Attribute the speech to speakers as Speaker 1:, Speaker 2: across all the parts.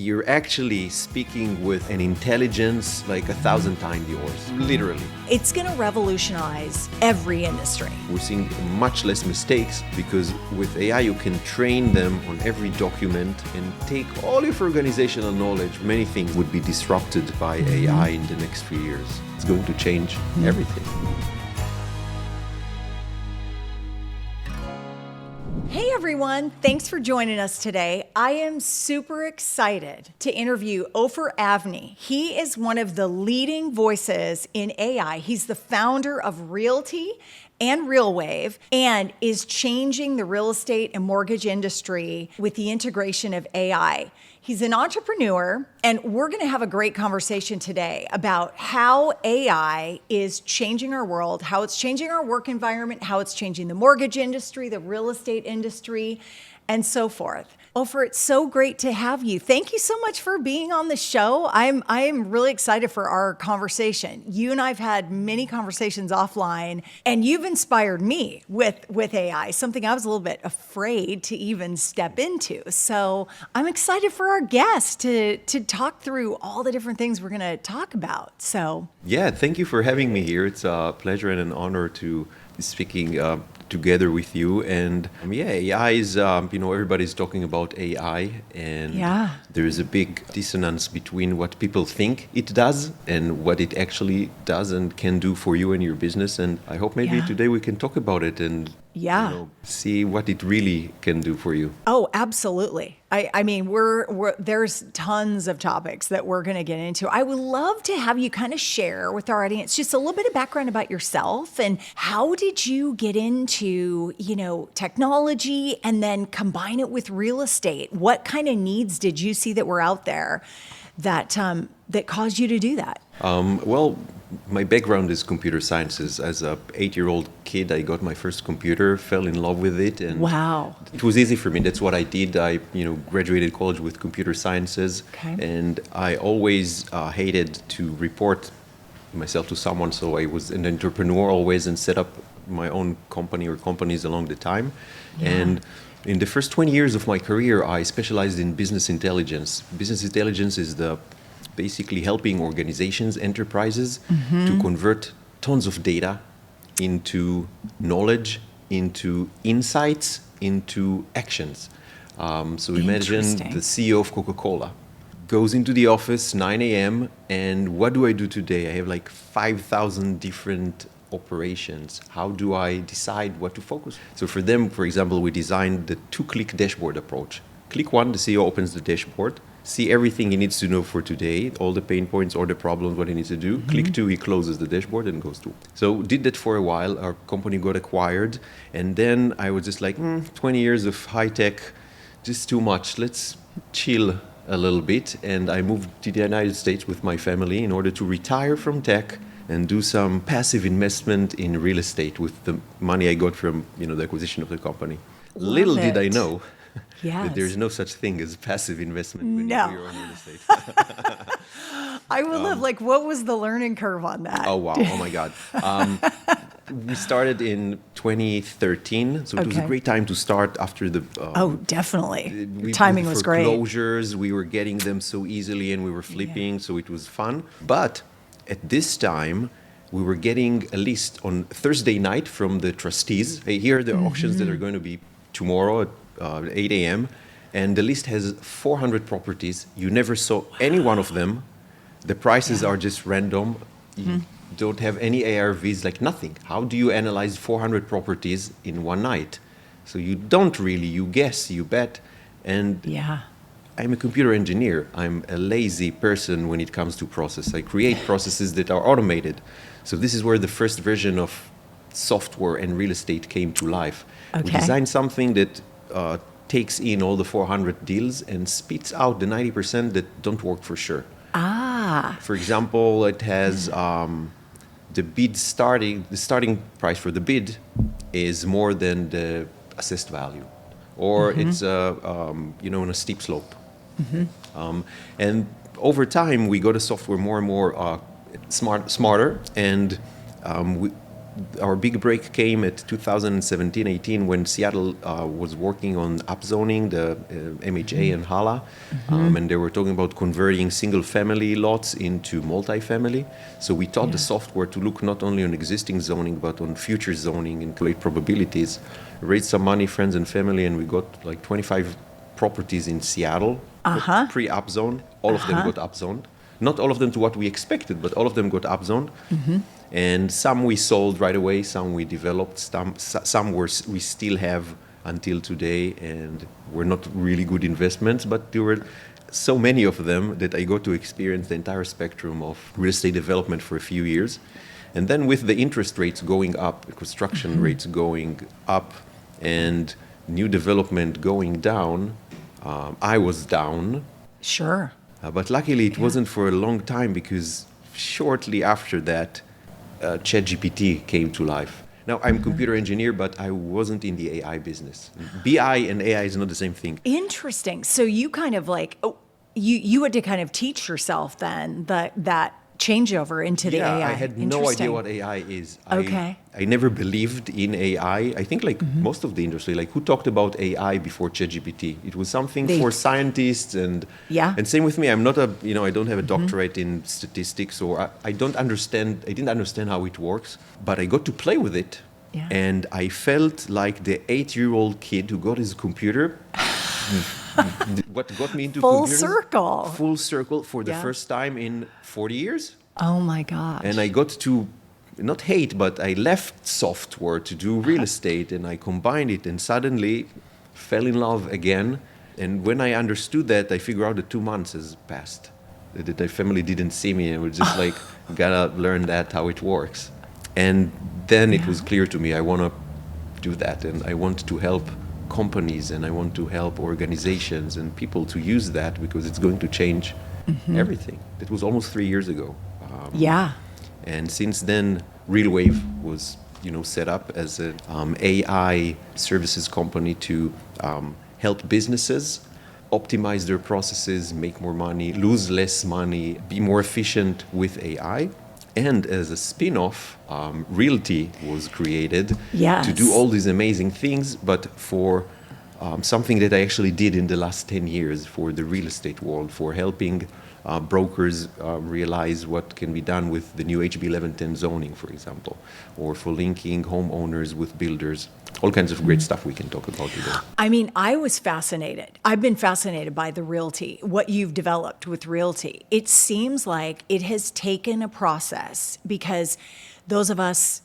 Speaker 1: you're actually speaking with an intelligence like 1,000 times yours, literally.
Speaker 2: It's going to revolutionize every industry.
Speaker 1: We're seeing much less mistakes because with AI you can train them on every document and take all of your organizational knowledge. Many things would be disrupted by AI in the next few years. It's going to change everything.
Speaker 2: Hey everyone, thanks for joining us today. I am super excited to interview Ofer Avnery. He is one of the leading voices in AI. He's the founder of Realty and RealWave and is changing the real estate and mortgage industry with the integration of AI. He's an entrepreneur, and we're going to have a great conversation today about how AI is changing our world, how it's changing our work environment, how it's changing the mortgage industry, the real estate industry, and so forth. Ofer, it's so great to have you. Thank you so much for being on the show. I am really excited for our conversation. You and I've had many conversations offline, and you've inspired me with AI, something I was a little bit afraid to even step into. So I'm excited for our guests to talk through all the different things we're going to talk about. So
Speaker 1: yeah, thank you for having me here. It's a pleasure and an honor to be speaking together with you. And AI is, everybody's talking about AI, and there is a big dissonance between what people think it does and what it actually does and can do for you and your business. And I hope maybe today we can talk about it and see what it really can do for you.
Speaker 2: Oh, absolutely. I mean, there's tons of topics that we're going to get into. I would love to have you kind of share with our audience just a little bit of background about yourself and how did you get into, technology and then combine it with real estate? What kind of needs did you see that were out there that caused you to do that?
Speaker 1: Well, my background is computer sciences. As a 8-year-old kid, I got my first computer, fell in love with it, and it was easy for me. That's what I did. I, graduated college with computer sciences, and I always hated to report myself to someone. So I was an entrepreneur always and set up my own company or companies along the time. And in the first 20 years of my career, I specialized in business intelligence. Business intelligence is basically helping organizations, enterprises to convert tons of data into knowledge, into insights, into actions. So imagine the CEO of Coca-Cola goes into the office 9 a.m. and what do I do today? I have like 5,000 different operations. How do I decide what to focus? So for them, for example, we designed the 2-click dashboard approach. Click 1, the CEO opens the dashboard, see everything he needs to know for today, all the pain points or the problems, what he needs to do. Click 2, he closes the dashboard and goes to. So did that for a while. Our company got acquired. And then I was just like, 20 years of high tech, just too much. Let's chill a little bit. And I moved to the United States with my family in order to retire from tech and do some passive investment in real estate with the money I got from the acquisition of the company. Little did I know that there's no such thing as passive investment when you do your own real estate.
Speaker 2: I would love, what was the learning curve on that?
Speaker 1: Oh, wow. Oh, my God. We started in 2013, so it was a great time to start after the...
Speaker 2: definitely. The timing was great.
Speaker 1: Foreclosures, we were getting them so easily and we were flipping, so it was fun. But at this time, we were getting a list on Thursday night from the trustees. Hey, here are the auctions that are going to be tomorrow at 8 a.m. And the list has 400 properties. You never saw any one of them. The prices are just random. You don't have any ARVs, like nothing. How do you analyze 400 properties in one night? So you don't really, you guess, you bet. And I'm a computer engineer. I'm a lazy person when it comes to process. I create processes that are automated. So this is where the first version of software and real estate came to life. We designed something that takes in all the 400 deals and spits out the 90% that don't work for sure. For example, it has the starting price for the bid is more than the assessed value, or it's on a steep slope. And over time, we got a software more and more smarter, and our big break came at 2017-18 when Seattle was working on upzoning the MHA and HALA, and they were talking about converting single-family lots into multifamily. So we taught the software to look not only on existing zoning but on future zoning and calculate probabilities. Raised some money, friends and family, and we got like 25 properties in Seattle, pre-upzoned. All of them got upzoned. Not all of them to what we expected, but all of them got upzoned. And some we sold right away, some we developed, some we still have until today, and were not really good investments, but there were so many of them that I got to experience the entire spectrum of real estate development for a few years. And then with the interest rates going up, the construction rates going up, and new development going down, I was down.
Speaker 2: Sure.
Speaker 1: But luckily it wasn't for a long time, because shortly after that, ChatGPT came to life. Now, I'm a computer engineer, but I wasn't in the AI business. BI and AI is not the same thing.
Speaker 2: Interesting. So you kind of like, you had to kind of teach yourself then that changeover into the AI.
Speaker 1: I had no idea what AI is.
Speaker 2: Okay.
Speaker 1: I never believed in AI. I think like most of the industry, like who talked about AI before ChatGPT? It was something for scientists and same with me. I'm not I don't have a doctorate in statistics, or I didn't understand how it works, but I got to play with it.
Speaker 2: Yeah.
Speaker 1: And I felt like the 8-year-old kid who got his computer. What got me into computers? Full circle for the first time in 40 years.
Speaker 2: Oh my gosh.
Speaker 1: And I got to not hate, but I left software to do real estate, and I combined it and suddenly fell in love again. And when I understood that, I figured out that 2 months has passed. That my family didn't see me, and it was just like, gotta learn that, how it works. And then it was clear to me, I want to do that, and I want to help companies, and I want to help organizations and people to use that, because it's going to change everything. That was almost 3 years ago. And since then, RealWave was set up as an AI services company to help businesses optimize their processes, make more money, lose less money, be more efficient with AI. And as a spin-off, Realty was created to do all these amazing things, but for something that I actually did in the last 10 years for the real estate world, for helping brokers realize what can be done with the new HB 1110 zoning, for example, or for linking homeowners with builders. All kinds of great stuff we can talk about today.
Speaker 2: I mean, I was fascinated. I've been fascinated by the Realty, what you've developed with Realty. It seems like it has taken a process, because those of us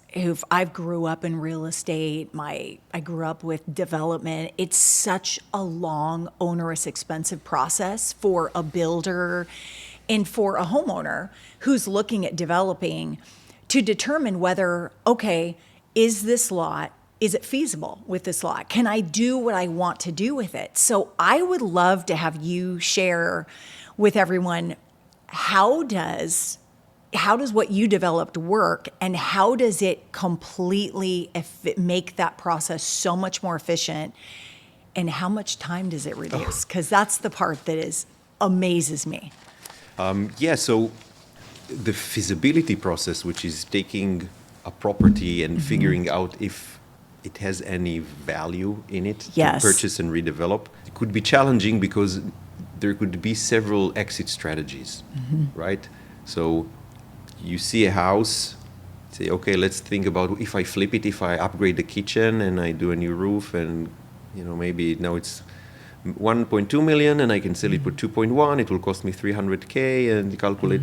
Speaker 2: I grew up in real estate, I grew up with development. It's such a long, onerous, expensive process for a builder and for a homeowner who's looking at developing to determine whether, okay, is it feasible with this lot? Can I do what I want to do with it? So I would love to have you share with everyone, how does what you developed work, and how does it completely make that process so much more efficient, and how much time does it reduce? Because that's the part that amazes me.
Speaker 1: So the feasibility process, which is taking a property and figuring out if it has any value in it to purchase and redevelop, it could be challenging because there could be several exit strategies, right? So you see a house, say, okay, let's think about if I flip it, if I upgrade the kitchen and I do a new roof, and maybe now it's 1.2 million and I can sell it for 2.1, it will cost me 300K, and you calculate.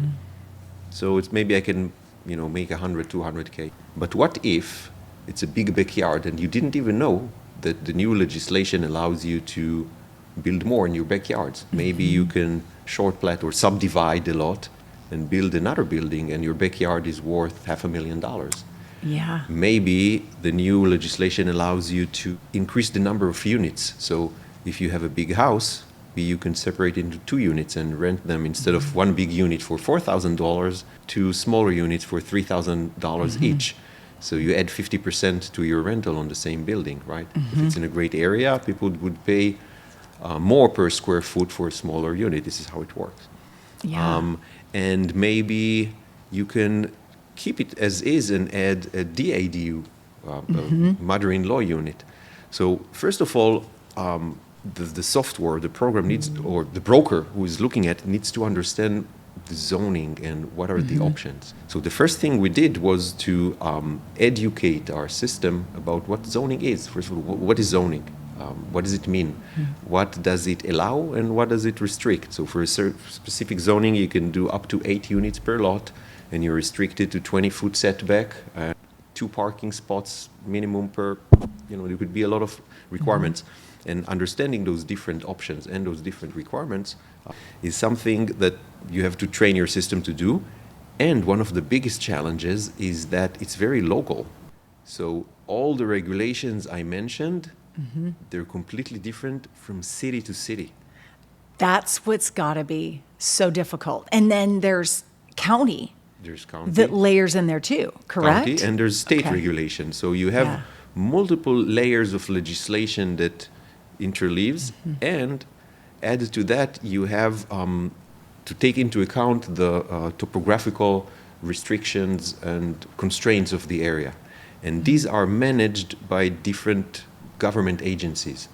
Speaker 1: So it's maybe I can, make 100, 200K. But what if it's a big backyard and you didn't even know that the new legislation allows you to build more in your backyards? Maybe you can short plat or subdivide a lot and build another building, and your backyard is worth $500,000.
Speaker 2: Yeah.
Speaker 1: Maybe the new legislation allows you to increase the number of units. So if you have a big house, you can separate into 2 units and rent them, instead of one big unit for $4,000, 2 smaller units for $3,000 each. So you add 50% to your rental on the same building, right? If it's in a great area, people would pay more per square foot for a smaller unit. This is how it works.
Speaker 2: Yeah.
Speaker 1: And maybe you can keep it as is and add a DADU, a mother-in-law unit. So first of all, the software, the program needs, or the broker who is looking at it needs to understand the zoning and what are the options. So the first thing we did was to educate our system about what zoning is. First of all, what is zoning? What does it mean? What does it allow and what does it restrict? So for a specific zoning, you can do up to 8 units per lot, and you're restricted to 20-foot setback, 2 parking spots minimum per, there could be a lot of requirements. And understanding those different options and those different requirements is something that you have to train your system to do. And one of the biggest challenges is that it's very local. So all the regulations I mentioned, they're completely different from city to city.
Speaker 2: That's what's got to be so difficult. And then there's county.
Speaker 1: There's county.
Speaker 2: That layers in there too, correct?
Speaker 1: County, and there's state regulation. So you have multiple layers of legislation that interleaves, and added to that, you have to take into account the topographical restrictions and constraints of the area. And these are managed by different government agencies.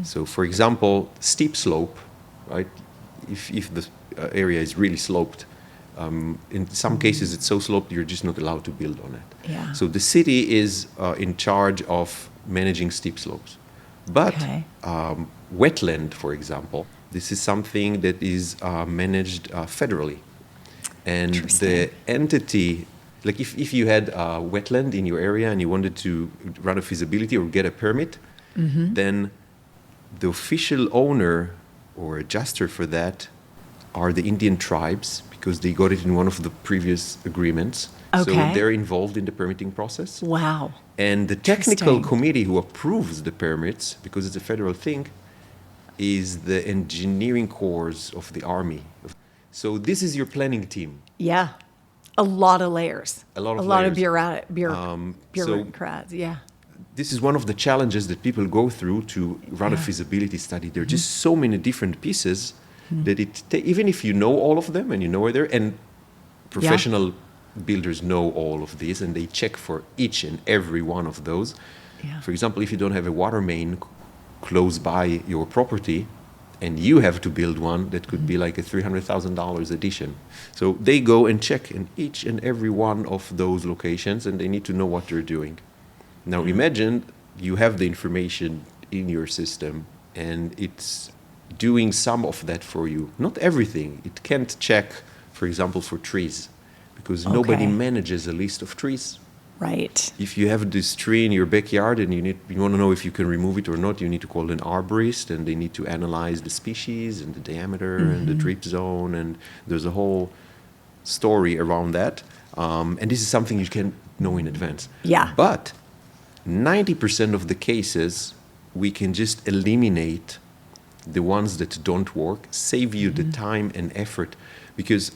Speaker 1: So for example, steep slope, right? If the area is really sloped, in some cases it's so sloped you're just not allowed to build on it.
Speaker 2: Yeah.
Speaker 1: So the city is in charge of managing steep slopes. But wetland, for example, this is something that is managed federally. And the entity, like if you had a wetland in your area and you wanted to run a feasibility or get a permit, then the official owner or adjuster for that are the Indian tribes, because they got it in one of the previous agreements. So they're involved in the permitting process.
Speaker 2: Wow.
Speaker 1: And the technical committee who approves the permits, because it's a federal thing, is the engineering corps of the army. So this is your planning team.
Speaker 2: Yeah. A lot of layers.
Speaker 1: A lot of
Speaker 2: layers. Bureaucrats,
Speaker 1: so this is one of the challenges that people go through to run a feasibility study. There are just so many different pieces that even if you know all of them and you know where they're, and professional builders know all of these and they check for each and every one of those. For example, if you don't have a water main close by your property and you have to build one, that could be like a $300,000 addition. So they go and check in each and every one of those locations, and they need to know what they're doing. Now imagine you have the information in your system and it's doing some of that for you. Not everything. It can't check, for example, for trees, because nobody manages a list of trees.
Speaker 2: Right.
Speaker 1: If you have this tree in your backyard and you want to know if you can remove it or not, you need to call an arborist, and they need to analyze the species and the diameter and the drip zone, and there's a whole story around that. And this is something you can know in advance.
Speaker 2: Yeah.
Speaker 1: But 90% of the cases, we can just eliminate the ones that don't work, save you the time and effort, because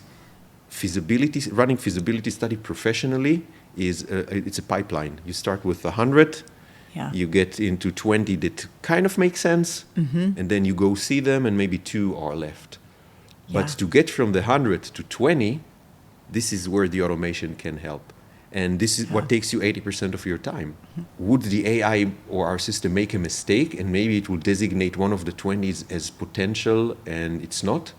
Speaker 1: running feasibility study professionally it's a pipeline. You start with 100, you get into 20 that kind of make sense, and then you go see them, and maybe 2 are left. But to get from the 100 to 20, this is where the automation can help. And this is what takes you 80% of your time. Would the AI or our system make a mistake and maybe it will designate one of the 20s as potential and it's not?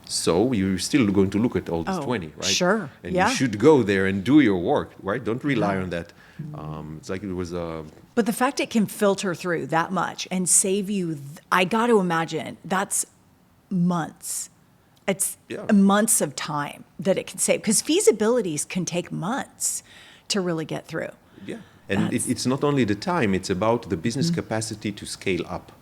Speaker 1: So you're still going to look at all these 20, right?
Speaker 2: Sure.
Speaker 1: And you should go there and do your work, right? Don't rely on that. It's like it was a...
Speaker 2: But the fact it can filter through that much and save you, I got to imagine that's months. It's months of time that it can save, because feasibilities can take months to really get through.
Speaker 1: Yeah, and it's not only the time, it's about the business capacity to scale up.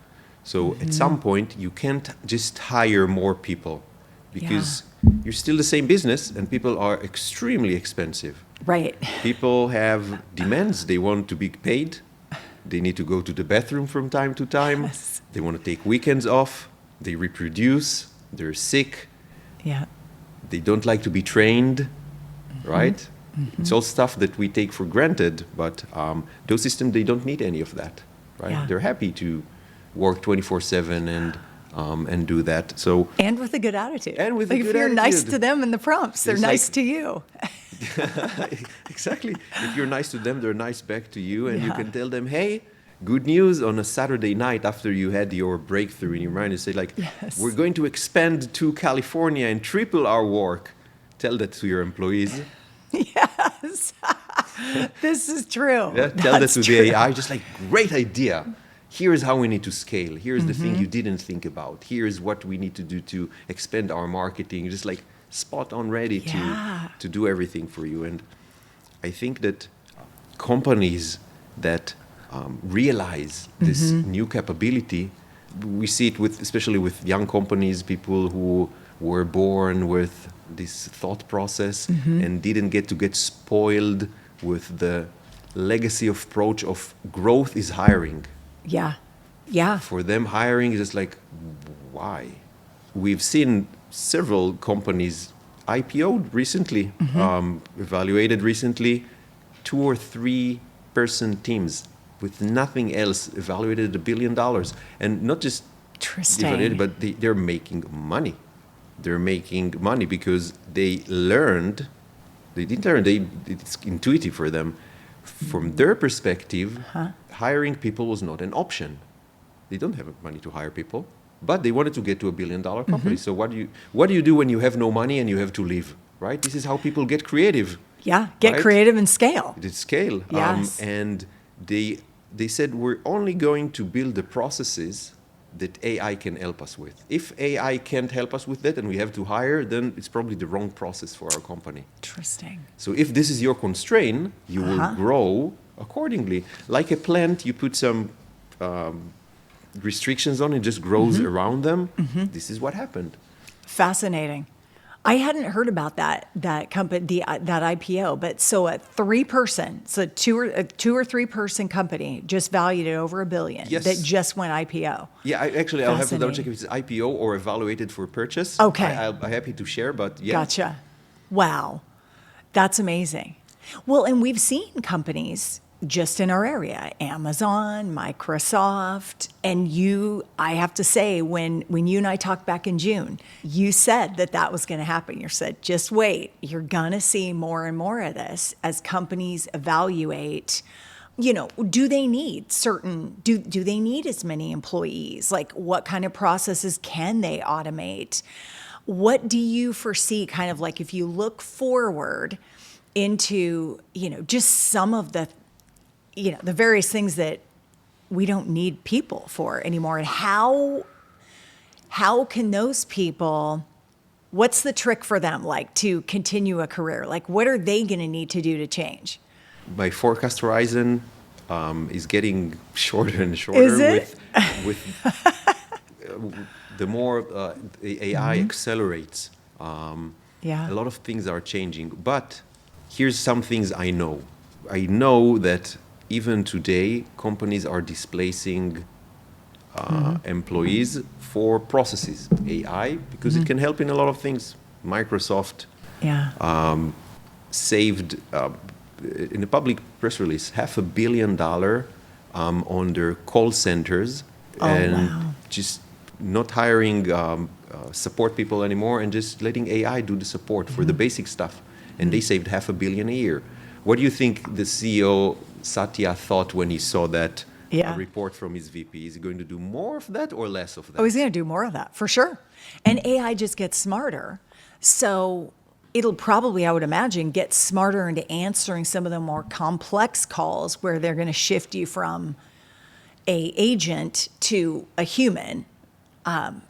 Speaker 1: So at some point, you can't just hire more people, because you're still the same business and people are extremely expensive.
Speaker 2: Right.
Speaker 1: People have demands. They want to be paid. They need to go to the bathroom from time to time.
Speaker 2: Yes.
Speaker 1: They want to take weekends off. They reproduce. They're sick.
Speaker 2: Yeah.
Speaker 1: They don't like to be trained, right? It's all stuff that we take for granted, but those systems, they don't need any of that, right?
Speaker 2: Yeah.
Speaker 1: They're happy to work 24/7 and and do that. So
Speaker 2: and with a good attitude.
Speaker 1: And with
Speaker 2: like
Speaker 1: a good
Speaker 2: if you're nice
Speaker 1: attitude.
Speaker 2: to them in the prompts, they're
Speaker 1: It's
Speaker 2: nice
Speaker 1: like-
Speaker 2: to you.
Speaker 1: Exactly. If you're nice to them, they're nice back to you, and you
Speaker 2: Yeah.
Speaker 1: can tell them, "Hey, good news!" On a Saturday night after you had your breakthrough in your mind, you say like,
Speaker 2: Yes.
Speaker 1: "We're going to expand to California and triple our work." Tell that to your employees.
Speaker 2: Yes. This is true.
Speaker 1: Yeah, tell that
Speaker 2: That's
Speaker 1: to
Speaker 2: true.
Speaker 1: the AI. Just like, great idea. Here's how we need to scale. Here's the thing you didn't think about. Here's what we need to do to expand our marketing. Just like spot on ready
Speaker 2: Yeah.
Speaker 1: to do everything for you. And I think that companies that realize this new capability, we see it with, especially with young companies, people who were born with this thought process and didn't get spoiled with the legacy of approach of growth is hiring.
Speaker 2: Yeah. Yeah.
Speaker 1: For them, hiring is just like, why? We've seen several companies IPO'd recently, evaluated recently, 2 or 3 person teams with nothing else, evaluated $1 billion. And not just
Speaker 2: Interesting.
Speaker 1: evaluated, but they're making money. They're making money because they learned, they didn't learn, it's intuitive for them. From their perspective, hiring people was not an option. They don't have money to hire people, but they wanted to get to $1 billion company. So what do you do when you have no money and you have to leave, right? This is how people get creative.
Speaker 2: Yeah. Get
Speaker 1: Right?
Speaker 2: creative and scale.
Speaker 1: It is scale.
Speaker 2: Yes.
Speaker 1: And they said, we're only going to build the processes that AI can help us with. If AI can't help us with that and we have to hire, then it's probably the wrong process for our company.
Speaker 2: Interesting.
Speaker 1: So if this is your constraint, you will grow accordingly. Like a plant, you put some restrictions on it, just grows around them. This is what happened.
Speaker 2: Fascinating. I hadn't heard about that company, that IPO, but so a 3-person, so a 2 or 3 person company just valued at over $1 billion
Speaker 1: Yes.
Speaker 2: that just went IPO.
Speaker 1: Yeah, I'll have to double check
Speaker 2: Fascinating.
Speaker 1: if it's IPO or evaluated for purchase.
Speaker 2: Okay.
Speaker 1: I'm happy to share, but yeah.
Speaker 2: Gotcha. Wow. That's amazing. Well, and we've seen companies just in our area, Amazon, Microsoft, and I have to say, when you and I talked back in June, you said that was going to happen. You said, just wait, you're going to see more and more of this as companies evaluate, do they need do they need as many employees? Like what kind of processes can they automate? What do you foresee kind of like if you look forward into, just some of the various things that we don't need people for anymore, and how can those people, what's the trick for them, like to continue a career? Like what are they going to need to do to change?
Speaker 1: My forecast horizon is getting shorter and shorter.
Speaker 2: Is it?
Speaker 1: with the more the AI accelerates,
Speaker 2: Yeah.
Speaker 1: a lot of things are changing. But here's some things I know. I know that even today, companies are displacing employees for processes, AI, because it can help in a lot of things. Microsoft
Speaker 2: Yeah.
Speaker 1: saved, in a public press release, $500 million on their call centers, and
Speaker 2: wow.
Speaker 1: just not hiring support people anymore and just letting AI do the support for the basic stuff. And they saved $500 million a year. What do you think the CEO Satya thought when he saw that report from his VP? Is he going to do more of that or less of that?
Speaker 2: Oh, he's going to do more of that, for sure. And AI just gets smarter. So it'll probably, I would imagine, get smarter into answering some of the more complex calls where they're going to shift you from a agent to a human.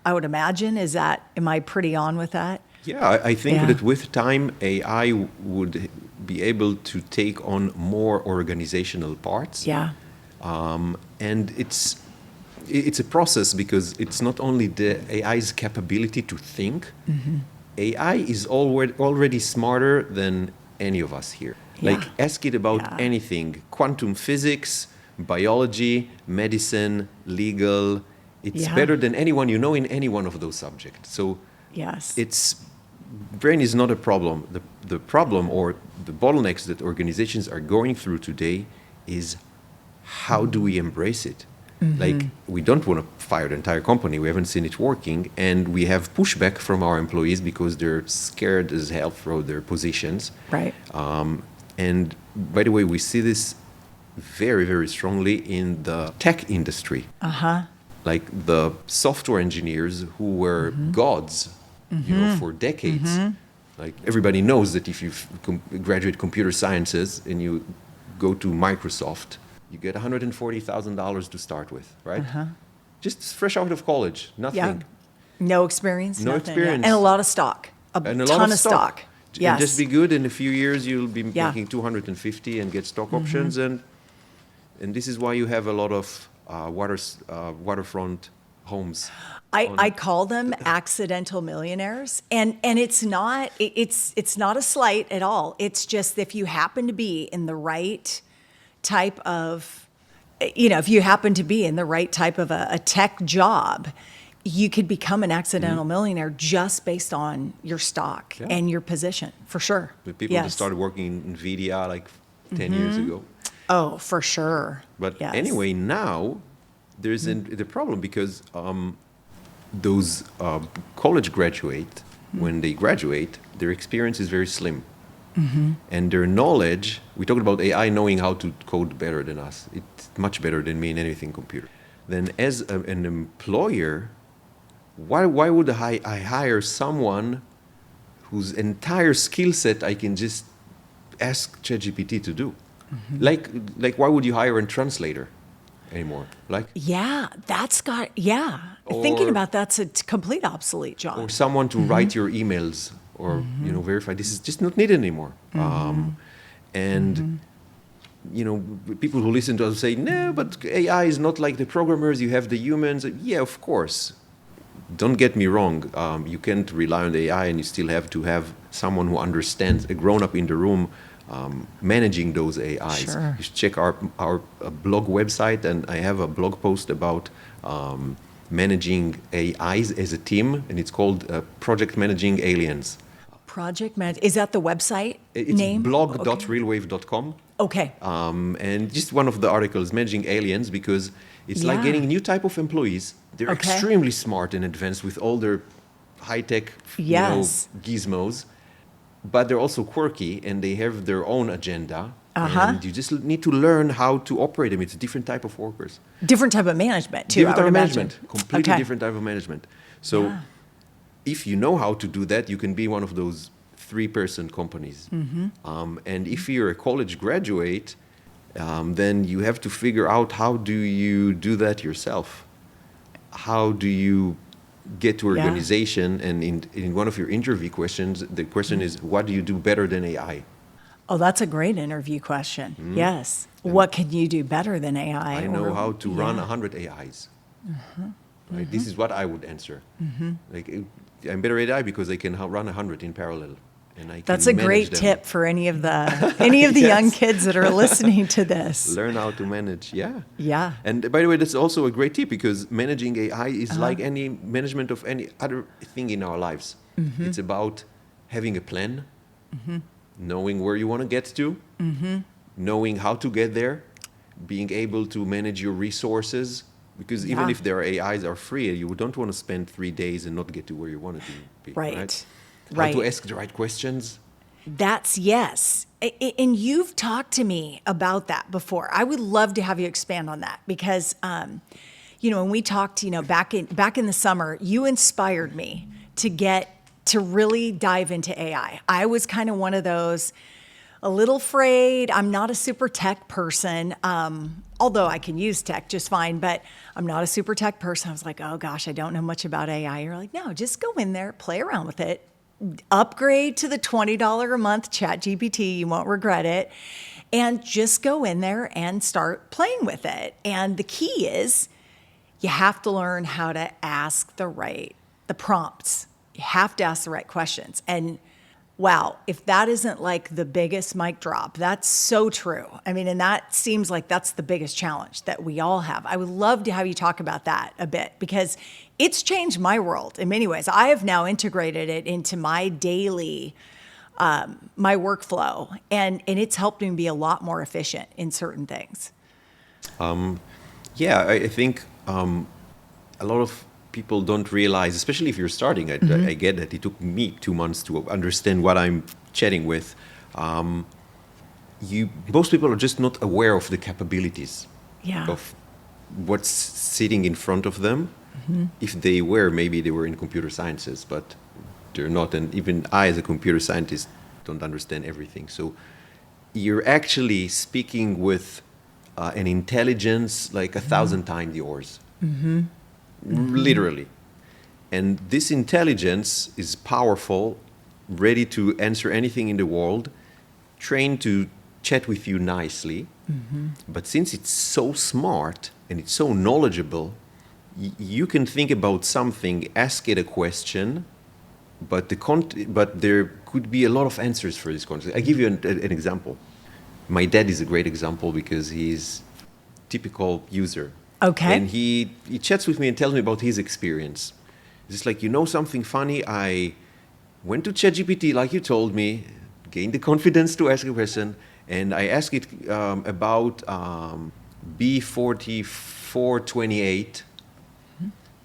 Speaker 2: I would imagine, am I pretty on with that?
Speaker 1: Yeah, I think that with time, AI would be able to take on more organizational parts.
Speaker 2: Yeah.
Speaker 1: And it's a process because it's not only the AI's capability to think. AI is already smarter than any of us here.
Speaker 2: Yeah.
Speaker 1: Like, ask it about anything: quantum physics, biology, medicine, legal. It's better than anyone you know in any one of those subjects. So
Speaker 2: yes,
Speaker 1: brain is not a problem. The problem or the bottlenecks that organizations are going through today is how do we embrace it? Like, we don't want to fire the entire company. We haven't seen it working. And we have pushback from our employees because they're scared as hell for their positions.
Speaker 2: Right.
Speaker 1: And by the way, we see this very, very strongly in the tech industry. Like the software engineers who were gods, for decades. Like, everybody knows that if you graduate computer sciences and you go to Microsoft, you get $140,000 to start with, right? Just fresh out of college, nothing.
Speaker 2: Yeah. No experience.
Speaker 1: No
Speaker 2: nothing,
Speaker 1: experience.
Speaker 2: And a lot of stock.
Speaker 1: And a
Speaker 2: ton
Speaker 1: lot
Speaker 2: of stock. Yes.
Speaker 1: And just be good. In a few years, you'll be making 250 and get stock options. And this is why you have a lot of waterfront homes.
Speaker 2: I call them accidental millionaires, and it's not a slight at all. It's just if you happen to be in the right type of, if you happen to be in the right type of a tech job, you could become an accidental millionaire just based on your stock and your position, for sure.
Speaker 1: The people that started working in NVIDIA like 10 years ago.
Speaker 2: Oh, for sure.
Speaker 1: But anyway, now there's the problem because those college graduates, when they graduate, their experience is very slim. And their knowledge, we talked about AI knowing how to code better than us. It's much better than me in anything computer. Then as an employer, why would I hire someone whose entire skill set I can just ask ChatGPT to do? Like why would you hire a translator anymore?
Speaker 2: Thinking about that's a complete obsolete job.
Speaker 1: Or someone to write your emails or verify. This is just not needed anymore. People who listen to us say, no, but AI is not like the programmers. You have the humans. Yeah, of course. Don't get me wrong. You can't rely on the AI, and you still have to have someone who understands, a grown-up in the room, managing those AIs.
Speaker 2: Sure.
Speaker 1: You should check our blog website, and I have a blog post about managing AIs as a team, and it's called Project Managing Aliens.
Speaker 2: Is that the website name?
Speaker 1: It's blog.realwave.com.
Speaker 2: Okay.
Speaker 1: And just one of the articles, Managing Aliens, because it's like getting a new type of employees. They're extremely smart and advanced with all their high-tech gizmos, but they're also quirky and they have their own agenda. And you just need to learn how to operate them. It's a different type of workers.
Speaker 2: Different type of management, too,
Speaker 1: Different
Speaker 2: I
Speaker 1: type
Speaker 2: would
Speaker 1: of
Speaker 2: imagine.
Speaker 1: management. Completely different type of management. So if you know how to do that, you can be one of those 3-person companies. And if you're a college graduate, then you have to figure out how do you do that yourself? How do you get to organization? And in one of your interview questions, the question is, what do you do better than AI?
Speaker 2: Oh, that's a great interview question. Yes. What can you do better than AI?
Speaker 1: I know how to run 100 AIs. Right? This is what I would answer. Like, I'm better at AI because I can run 100 in parallel. And I
Speaker 2: That's
Speaker 1: can
Speaker 2: a great tip for any of the young kids that are listening to this.
Speaker 1: Learn how to manage,
Speaker 2: Yeah.
Speaker 1: And by the way, that's also a great tip because managing AI is like any management of any other thing in our lives. It's about having a plan, knowing where you want to get to, knowing how to get there, being able to manage your resources. Because even if their AIs are free, you don't want to spend 3 days and not get to where you want to be. Right. How to ask the right questions.
Speaker 2: Yes. And you've talked to me about that before. I would love to have you expand on that because, when we talked, back in the summer, you inspired me to really dive into AI. I was kind of one of those, a little afraid. I'm not a super tech person, although I can use tech just fine, but I'm not a super tech person. I was like, oh gosh, I don't know much about AI. You're like, no, just go in there, play around with it. Upgrade to the $20 a month ChatGPT. You won't regret it. And just go in there and start playing with it. And the key is you have to learn how to ask the prompts. You have to ask the right questions. And wow, if that isn't like the biggest mic drop, that's so true. I mean, and that seems like that's the biggest challenge that we all have. I would love to have you talk about that a bit because it's changed my world in many ways. I have now integrated it into my daily, my workflow, and it's helped me be a lot more efficient in certain things.
Speaker 1: Yeah, I think a lot of people don't realize, especially if you're starting. I get that it took me 2 months to understand what I'm chatting with. Most people are just not aware of the capabilities of what's sitting in front of them. If they were, maybe they were in computer sciences, but they're not. And even I, as a computer scientist, don't understand everything. So you're actually speaking with an intelligence like 1,000 times yours, literally. And this intelligence is powerful, ready to answer anything in the world, trained to chat with you nicely. But since it's so smart and it's so knowledgeable, you can think about something, ask it a question, but there could be a lot of answers for this concept. I give you an example. My dad is a great example because he's typical user.
Speaker 2: Okay.
Speaker 1: And he chats with me and tells me about his experience. It's like, something funny? I went to ChatGPT, like you told me, gained the confidence to ask a question, and I asked it about B4428,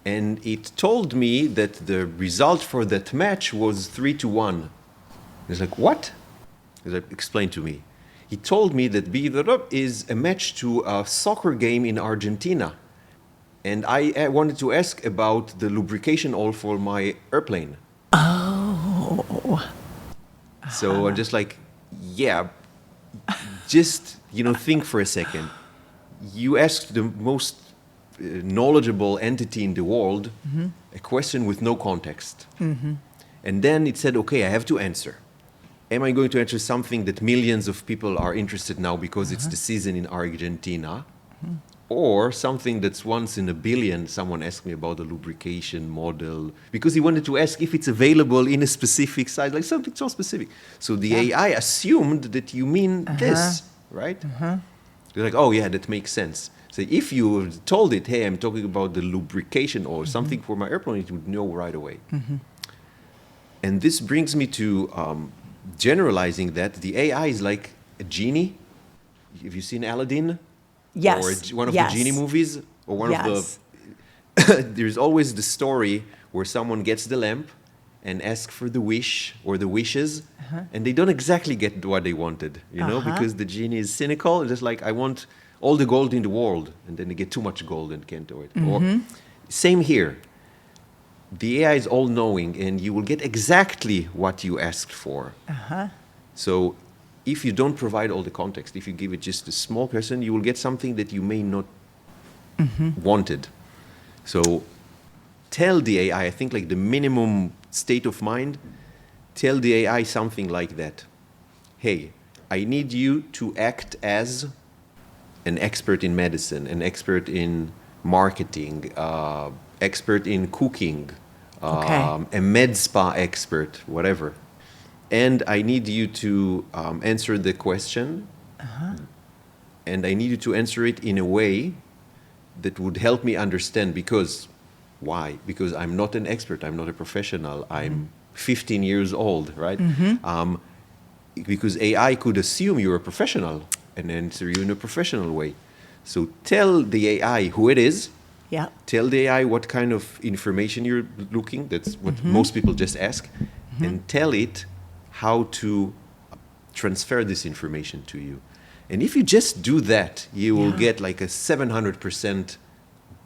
Speaker 1: and it told me that the result for that match was 3-1. It's like, what? It's like, explain to me. He told me that B is a match to a soccer game in Argentina. And I wanted to ask about the lubrication oil for my airplane.
Speaker 2: Oh.
Speaker 1: So I'm just like, yeah, just, think for a second. You asked the most knowledgeable entity in the world a question with no context. And then it said, okay, I have to answer. Am I going to answer something that millions of people are interested now because it's the season in Argentina? Or something that's once in a billion, someone asked me about the lubrication model, because he wanted to ask if it's available in a specific size, like something so specific. So the AI assumed that you mean this, right? They're like, oh yeah, that makes sense. So if you told it, hey, I'm talking about the lubrication or something for my airplane, it would know right away. And this brings me to generalizing that the AI is like a genie. Have you seen Aladdin?
Speaker 2: Yes.
Speaker 1: Or one of the genie movies? Or one of the... There's always the story where someone gets the lamp and asks for the wish or the wishes, and they don't exactly get what they wanted, because the genie is cynical. It's just like, I want all the gold in the world, and then they get too much gold and can't do it. Or same here. The AI is all-knowing, and you will get exactly what you asked for. So if you don't provide all the context, if you give it just a small question, you will get something that you may not wanted. So tell the AI, I think like the minimum state of mind, tell the AI something like that. Hey, I need you to act as an expert in medicine, an expert in marketing, expert in cooking, a med spa expert, whatever. And I need you to answer the question, and I need you to answer it in a way that would help me understand. Because, why? Because I'm not an expert, I'm not a professional, I'm 15 years old, right? Because AI could assume you're a professional and answer you in a professional way. So tell the AI who it is.
Speaker 2: Yeah.
Speaker 1: Tell the AI what kind of information you're looking. That's what most people just ask. And tell it how to transfer this information to you. And if you just do that, you will get like a 700%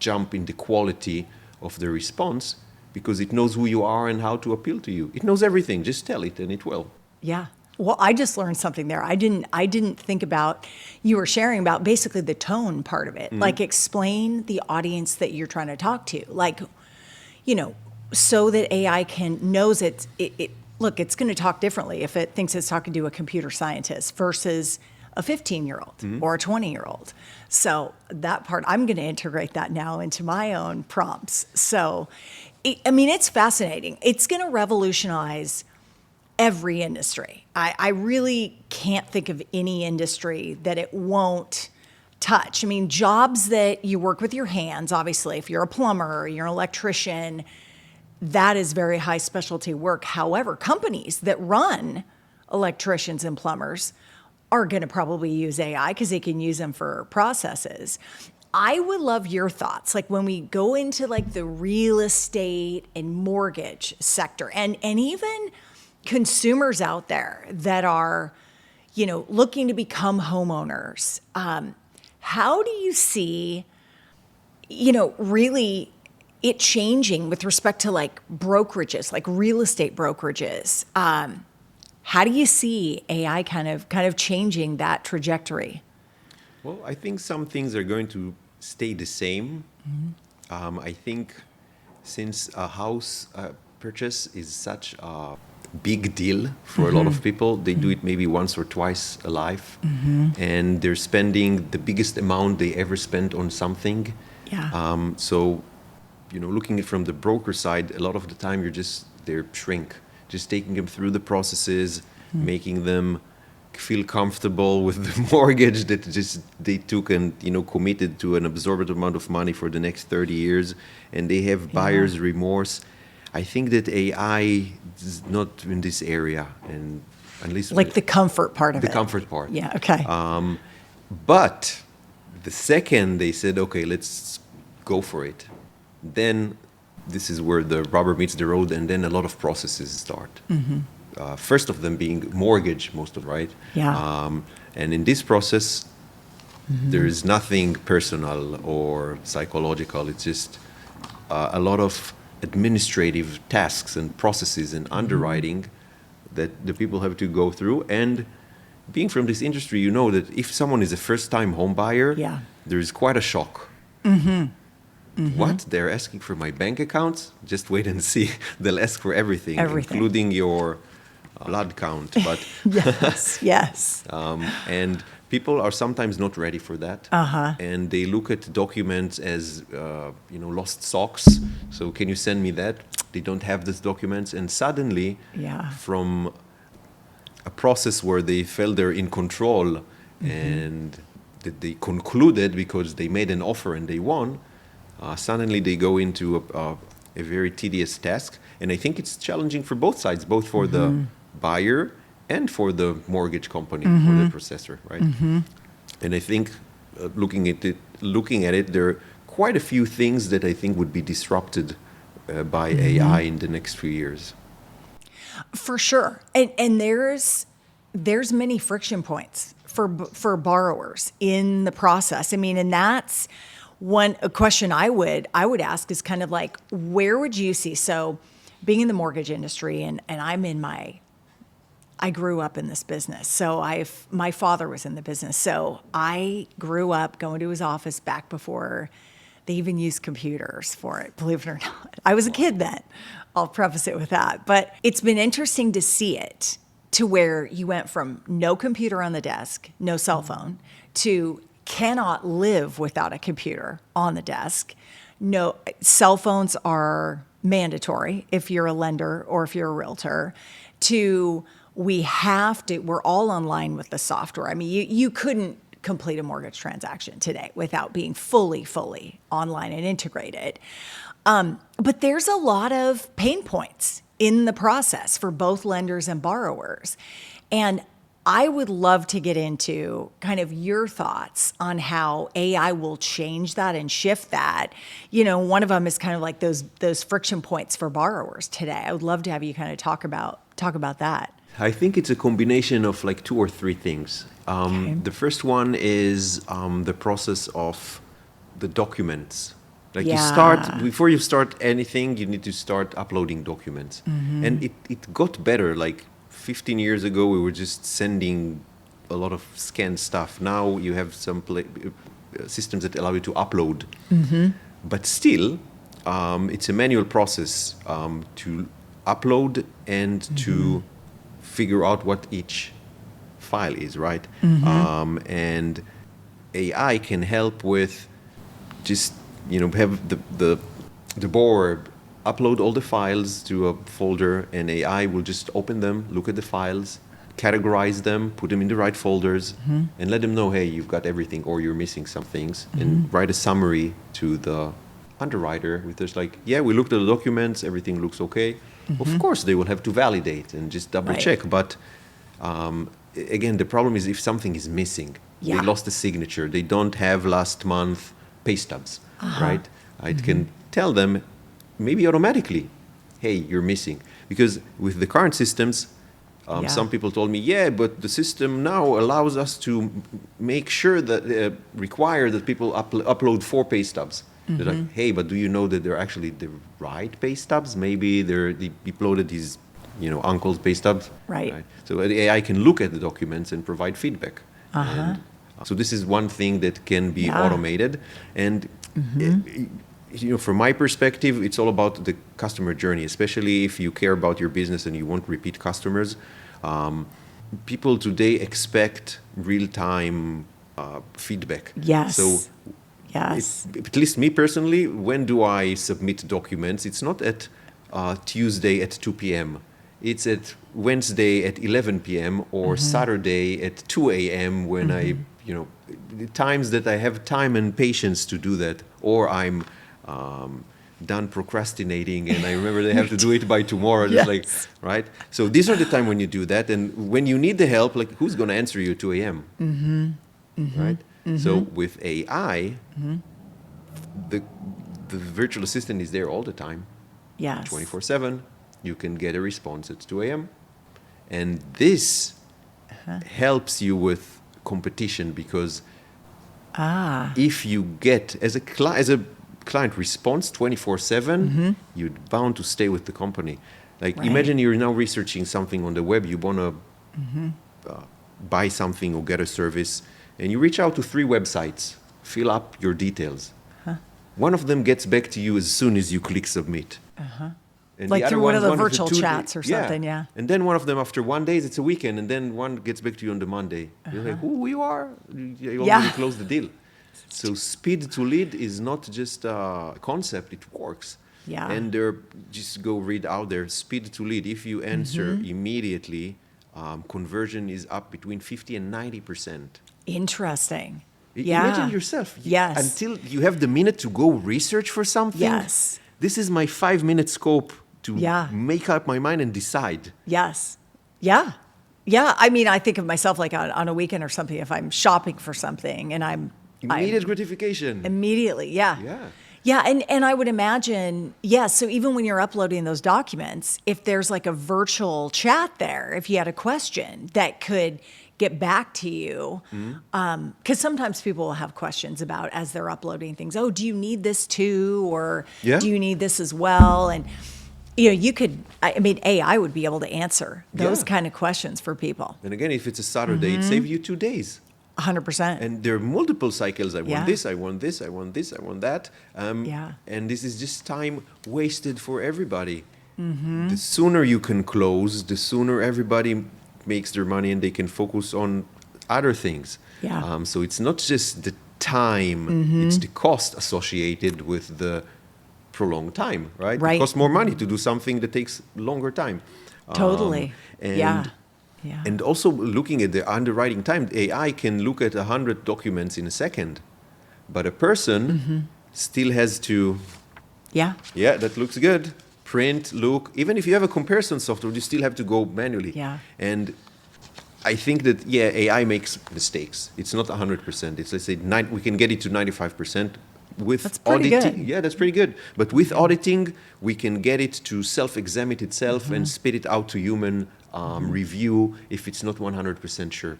Speaker 1: jump in the quality of the response, because it knows who you are and how to appeal to you. It knows everything. Just tell it and it will.
Speaker 2: Yeah. Well, I just learned something there. I didn't think about, you were sharing about basically the tone part of it. Like, explain the audience that you're trying to talk to. Like, so that AI knows it. Look, it's going to talk differently if it thinks it's talking to a computer scientist versus a 15-year-old or a 20-year-old. So that part, I'm going to integrate that now into my own prompts. So, it's fascinating. It's going to revolutionize every industry. I really can't think of any industry that it won't touch. Jobs that you work with your hands, obviously, if you're a plumber or you're an electrician, that is very high specialty work. However, companies that run electricians and plumbers are going to probably use AI because they can use them for processes. I would love your thoughts. Like when we go into like the real estate and mortgage sector and even consumers out there that are, looking to become homeowners, how do you see, really it changing with respect to like brokerages, like real estate brokerages? How do you see AI kind of changing that trajectory?
Speaker 1: Well, I think some things are going to stay the same. I think since a house purchase is such a big deal for a lot of people, they do it maybe once or twice a life, and they're spending the biggest amount they ever spent on something.
Speaker 2: Yeah.
Speaker 1: So, looking at it from the broker side, a lot of the time they're shrink, just taking them through the processes, making them feel comfortable with the mortgage that they took and committed to an absorbent amount of money for the next 30 years, and they have buyer's remorse. I think that AI is not in this area, and at least
Speaker 2: like the comfort part of it.
Speaker 1: The comfort part.
Speaker 2: Yeah. Okay.
Speaker 1: But the second they said, okay, let's go for it, then this is where the rubber meets the road, and then a lot of processes start. First of them being mortgage, most of right.
Speaker 2: Yeah.
Speaker 1: And in this process, there is nothing personal or psychological. It's just a lot of administrative tasks and processes and underwriting that the people have to go through. And being from this industry, you know that if someone is a first-time home buyer, there is quite a shock. What? They're asking for my bank accounts? Just wait and see. They'll ask for everything. Including your blood count. But
Speaker 2: yes.
Speaker 1: And people are sometimes not ready for that. And they look at documents as, lost socks. So can you send me that? They don't have these documents. And suddenly, from a process where they felt they're in control and that they concluded because they made an offer and they won, suddenly they go into a very tedious task. And I think it's challenging for both sides, both for the buyer and for the mortgage company or the processor, right? And I think looking at it, there are quite a few things that I think would be disrupted by AI in the next few years.
Speaker 2: For sure. And there's many friction points for borrowers in the process. I mean, and that's a question I would ask is kind of like, where would you see, so being in the mortgage industry and I grew up in this business. So my father was in the business. So I grew up going to his office back before they even used computers for it, believe it or not. I was a kid then. I'll preface it with that. But it's been interesting to see it to where you went from no computer on the desk, no cell phone, to cannot live without a computer on the desk. No, cell phones are mandatory if you're a lender or if you're a realtor, to we're all online with the software. I mean, you couldn't complete a mortgage transaction today without being fully online and integrated. But there's a lot of pain points in the process for both lenders and borrowers. And I would love to get into kind of your thoughts on how AI will change that and shift that. One of them is kind of like those friction points for borrowers today. I would love to have you kind of talk about that.
Speaker 1: I think it's a combination of like two or three things. The first one is the process of the documents. Before you start anything, you need to start uploading documents. And it got better. Like 15 years ago, we were just sending a lot of scanned stuff. Now you have some systems that allow you to upload. But still, it's a manual process to upload and to figure out what each file is, right? And AI can help with just, have the borrower upload all the files to a folder, and AI will just open them, look at the files, categorize them, put them in the right folders, and let them know, hey, you've got everything or you're missing some things, and write a summary to the underwriter with just like, yeah, we looked at the documents, everything looks okay. Of course, they will have to validate and just double check. But again, the problem is if something is missing, they lost a signature, they don't have last month pay stubs, right? I can tell them maybe automatically, hey, you're missing. Because with the current systems, some people told me, yeah, but the system now allows us to make sure that, require that people upload 4 pay stubs. They're like, hey, but do you know that they're actually the right pay stubs? Maybe they uploaded these, uncle's pay stubs.
Speaker 2: Right.
Speaker 1: So the AI can look at the documents and provide feedback. And so this is one thing that can be automated. And from my perspective, it's all about the customer journey, especially if you care about your business and you want repeat customers. People today expect real-time feedback.
Speaker 2: Yes.
Speaker 1: So at least me personally, when do I submit documents? It's not at Tuesday at 2 p.m. It's at Wednesday at 11 p.m. or Saturday at 2 a.m. when the times that I have time and patience to do that, or I'm done procrastinating and I remember they have to do it by tomorrow. Just right? So these are the time when you do that. And when you need the help, like who's going to answer you at 2 a.m.? Right? So with AI, the virtual assistant is there all the time.
Speaker 2: Yes.
Speaker 1: 24/7. You can get a response at 2 a.m. And this helps you with competition because if you get, as a client response 24/7, you're bound to stay with the company. Like imagine you're now researching something on the web, you want to buy something or get a service, and you reach out to 3 websites, fill up your details. One of them gets back to you as soon as you click submit. And
Speaker 2: like through one of the virtual
Speaker 1: the
Speaker 2: chats or something,
Speaker 1: And then one of them after 1 day, it's a weekend, and then one gets back to you on the Monday. You're like, who you are? You already closed the deal. So speed to lead is not just a concept, it works.
Speaker 2: Yeah.
Speaker 1: And just go read out there, speed to lead. If you answer immediately, conversion is up between 50 and 90%.
Speaker 2: Interesting.
Speaker 1: Imagine yourself.
Speaker 2: Yes.
Speaker 1: Until you have the minute to go research for something.
Speaker 2: Yes.
Speaker 1: This is my 5-minute scope to make up my mind and decide.
Speaker 2: Yes. Yeah. Yeah. I mean, I think of myself like on a weekend or something, if I'm shopping for something and
Speaker 1: Immediate gratification.
Speaker 2: Immediately. Yeah.
Speaker 1: Yeah.
Speaker 2: Yeah. And I would imagine, so even when you're uploading those documents, if there's like a virtual chat there, if you had a question that could get back to you, because sometimes people will have questions about as they're uploading things. Oh, do you need this too? Or do you need this as well? And AI would be able to answer those kind of questions for people.
Speaker 1: And again, if it's a Saturday, it saves you 2 days.
Speaker 2: 100%.
Speaker 1: And there are multiple cycles. I want this, I want this, I want this, I want that. And this is just time wasted for everybody. The sooner you can close, the sooner everybody makes their money and they can focus on other things. So it's not just the time, it's the cost associated with the prolonged time, right? It costs more money to do something that takes longer time.
Speaker 2: Totally.
Speaker 1: And also looking at the underwriting time, AI can look at 100 documents in a second, but a person still has to, that looks good, print, look. Even if you have a comparison software, you still have to go manually. And I think that, AI makes mistakes. It's not 100%. It's, let's say, we can get it to 95%. With
Speaker 2: that's pretty
Speaker 1: auditing,
Speaker 2: good.
Speaker 1: that's pretty good. But with auditing, we can get it to self-examine itself and spit it out to human review if it's not 100% sure.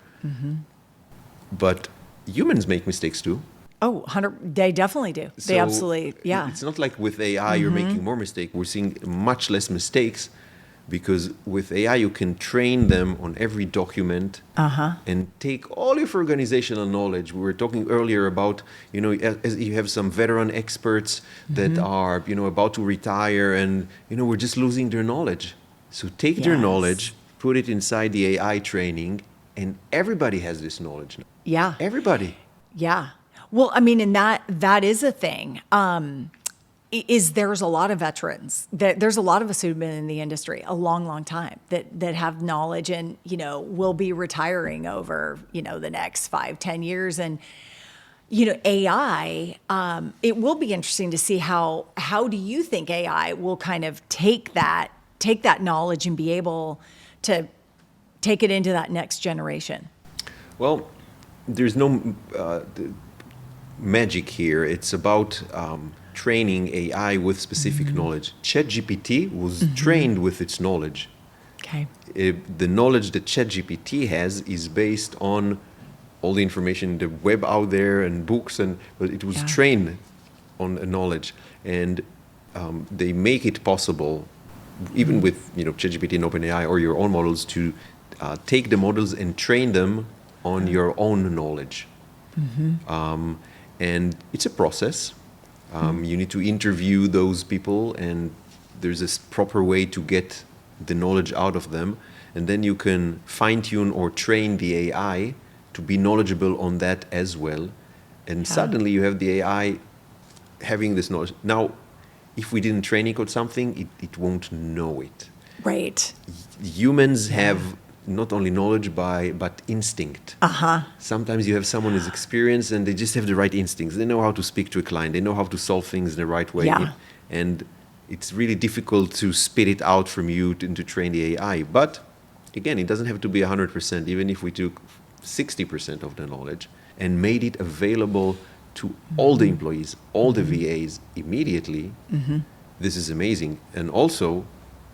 Speaker 1: But humans make mistakes too.
Speaker 2: Oh, they definitely do. They absolutely,
Speaker 1: It's not like with AI you're making more mistakes. We're seeing much less mistakes because with AI you can train them on every document and take all of your organizational knowledge. We were talking earlier about, as you have some veteran experts that are, about to retire and, we're just losing their knowledge. So take their knowledge, put it inside the AI training, and everybody has this knowledge.
Speaker 2: Yeah.
Speaker 1: Everybody.
Speaker 2: Yeah. Well, I mean, and that is a thing. There's a lot of veterans. There's a lot of us who've been in the industry a long, long time that have knowledge and, will be retiring over, the next 5-10 years. And, AI, it will be interesting to see how do you think AI will kind of take that knowledge and be able to take it into that next generation?
Speaker 1: Well, there's no magic here. It's about training AI with specific knowledge. ChatGPT was trained with its knowledge.
Speaker 2: Okay.
Speaker 1: The knowledge that ChatGPT has is based on all the information, the web out there and books, but it was trained on a knowledge, and they make it possible, even with ChatGPT and OpenAI or your own models, to take the models and train them on your own knowledge. And it's a process. You need to interview those people, and there's a proper way to get the knowledge out of them, and then you can fine-tune or train the AI to be knowledgeable on that as well. And suddenly you have the AI having this knowledge. Now, if we didn't train it on something, it won't know it.
Speaker 2: Right.
Speaker 1: Humans have not only knowledge but instinct. Sometimes you have someone who's experienced and they just have the right instincts. They know how to speak to a client. They know how to solve things in the right way. And it's really difficult to spit it out from you and to train the AI. But again, it doesn't have to be 100%. Even if we took 60% of the knowledge and made it available to all the employees, all the VAs immediately, this is amazing. And also,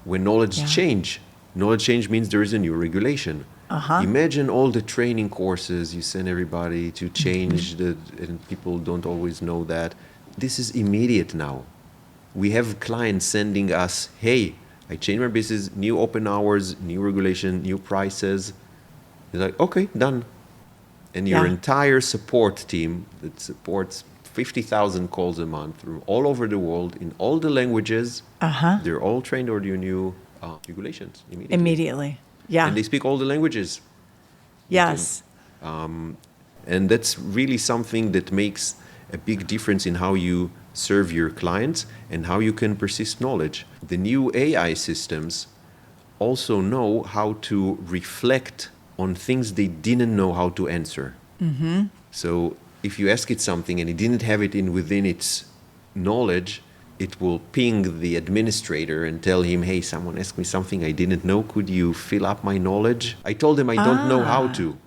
Speaker 1: when knowledge change means there is a new regulation. Imagine all the training courses you send everybody to change and people don't always know that. This is immediate now. We have clients sending us, hey, I changed my business, new open hours, new regulation, new prices. They're like, okay, done. And your entire support team that supports 50,000 calls a month from all over the world in all the languages, they're all trained on your new regulations immediately.
Speaker 2: Yeah.
Speaker 1: And they speak all the languages.
Speaker 2: Yes.
Speaker 1: And that's really something that makes a big difference in how you serve your clients and how you can persist knowledge. The new AI systems also know how to reflect on things they didn't know how to answer. So if you ask it something and it didn't have it within its knowledge, it will ping the administrator and tell him, hey, someone asked me something I didn't know. Could you fill up my knowledge? I told them I don't know how to,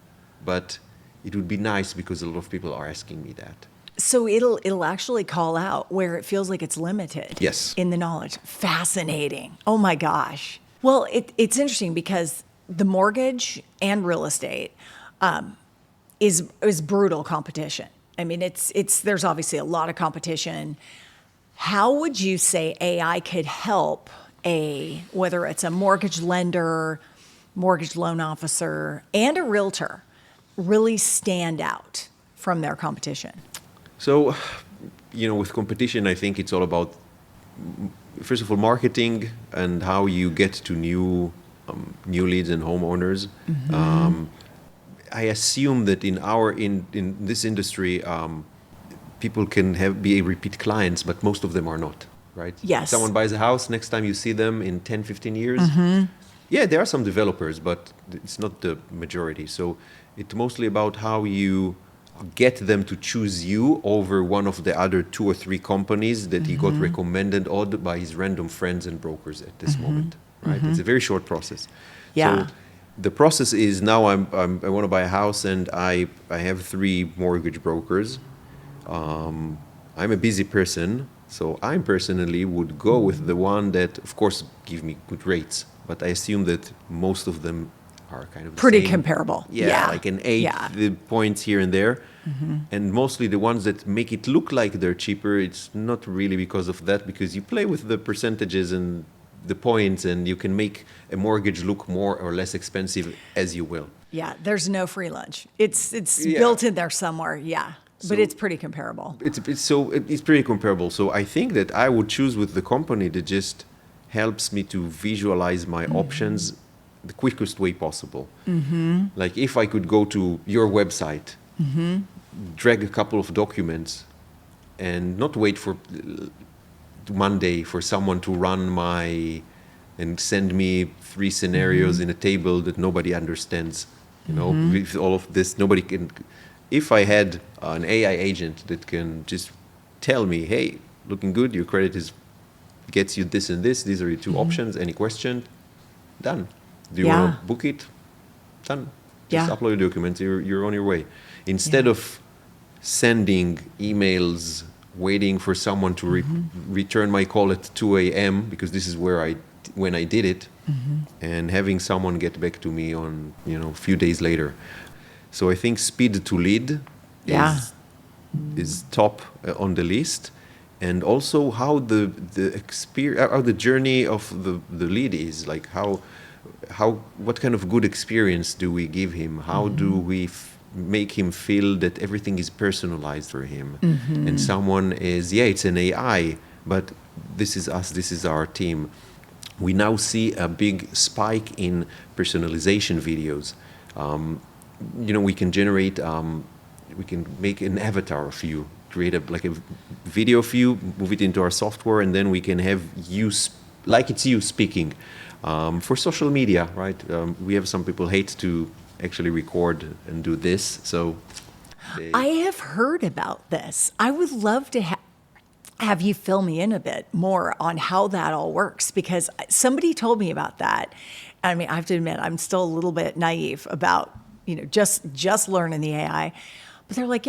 Speaker 1: but it would be nice because a lot of people are asking me that.
Speaker 2: So it'll actually call out where it feels like it's limited.
Speaker 1: Yes.
Speaker 2: In the knowledge. Fascinating. Oh my gosh. Well, it's interesting because the mortgage and real estate is brutal competition. I mean, there's obviously a lot of competition. How would you say AI could help whether it's a mortgage lender, mortgage loan officer, and a realtor really stand out from their competition?
Speaker 1: So, with competition, I think it's all about, first of all, marketing and how you get to new leads and homeowners. I assume that in this industry, people can be repeat clients, but most of them are not, right?
Speaker 2: Yes.
Speaker 1: Someone buys a house, next time you see them in 10, 15 years. Yeah, there are some developers, but it's not the majority. So it's mostly about how you get them to choose you over one of the other 2 or 3 companies that he got recommended by his random friends and brokers at this moment, right? It's a very short process.
Speaker 2: Yeah.
Speaker 1: So the process is now I want to buy a house and I have 3 mortgage brokers. I'm a busy person, so I personally would go with the one that, of course, give me good rates. But I assume that most of them are kind of the
Speaker 2: Pretty
Speaker 1: same.
Speaker 2: comparable.
Speaker 1: Yeah, like an 8 the points here and there. And mostly the ones that make it look like they're cheaper, it's not really because of that, because you play with the percentages and the points and you can make a mortgage look more or less expensive as you will.
Speaker 2: Yeah, there's no free lunch. It's built in there somewhere, but it's pretty comparable.
Speaker 1: It's pretty comparable. So I think that I would choose with the company that just helps me to visualize my options the quickest way possible. Like if I could go to your website, drag a couple of documents and not wait for Monday for someone to run and send me 3 scenarios in a table that nobody understands. With all of this, nobody can. If I had an AI agent that can just tell me, hey, looking good, your credit gets you this and this, these are your 2 options, any question, done. Do you want to book it? Done. Just upload your documents, you're on your way. Instead of sending emails, waiting for someone to return my call at 2 a.m. because this is when I did it, and having someone get back to me on, a few days later. So I think speed to lead is top on the list, and also how the experience, how the journey of the lead is, like what kind of good experience do we give him? How do we make him feel that everything is personalized for him? And someone is, it's an AI, but this is us, this is our team. We now see a big spike in personalization videos. We can generate, we can make an avatar of you, create a video of you, move it into our software, and then we can have you, like it's you speaking. For social media, right? We have some people hate to actually record and do this, so.
Speaker 2: I have heard about this. I would love to have you fill me in a bit more on how that all works, because somebody told me about that. I mean, I have to admit, I'm still a little bit naive about, just learning the AI. But they're like,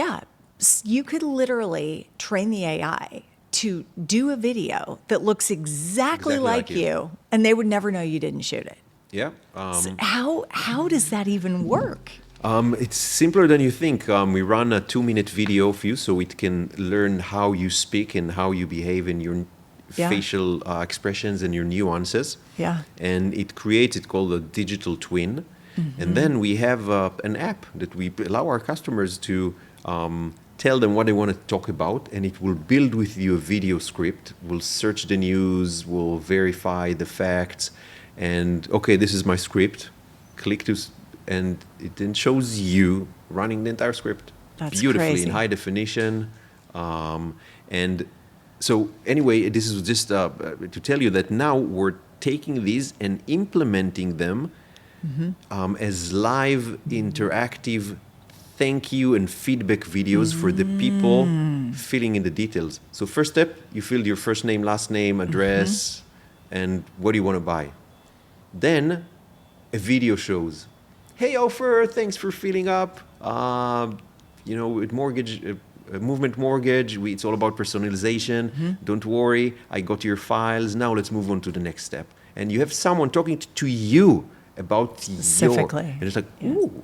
Speaker 2: you could literally train the AI to do a video that looks exactly like you, and they would never know you didn't shoot it.
Speaker 1: Yeah.
Speaker 2: So how does that even work?
Speaker 1: It's simpler than you think. We run a 2-minute video of you, so it can learn how you speak and how you behave in your facial expressions and your nuances.
Speaker 2: Yeah.
Speaker 1: And it creates, it's called a digital twin. And then we have an app that we allow our customers to tell them what they want to talk about, and it will build with you a video script. We'll search the news, we'll verify the facts, and okay, this is my script. Click to, and it then shows you running the entire script.
Speaker 2: That's
Speaker 1: beautifully
Speaker 2: crazy.
Speaker 1: In high definition. And so anyway, this is just to tell you that now we're taking these and implementing them as live, interactive thank you and feedback videos for the people filling in the details. So first step, you fill your first name, last name, address, and what do you want to buy. Then a video shows, hey Ofer, thanks for filling up. With movement mortgage, it's all about personalization. Don't worry, I got your files. Now let's move on to the next step. And you have someone talking to you about
Speaker 2: specifically.
Speaker 1: And it's like, ooh.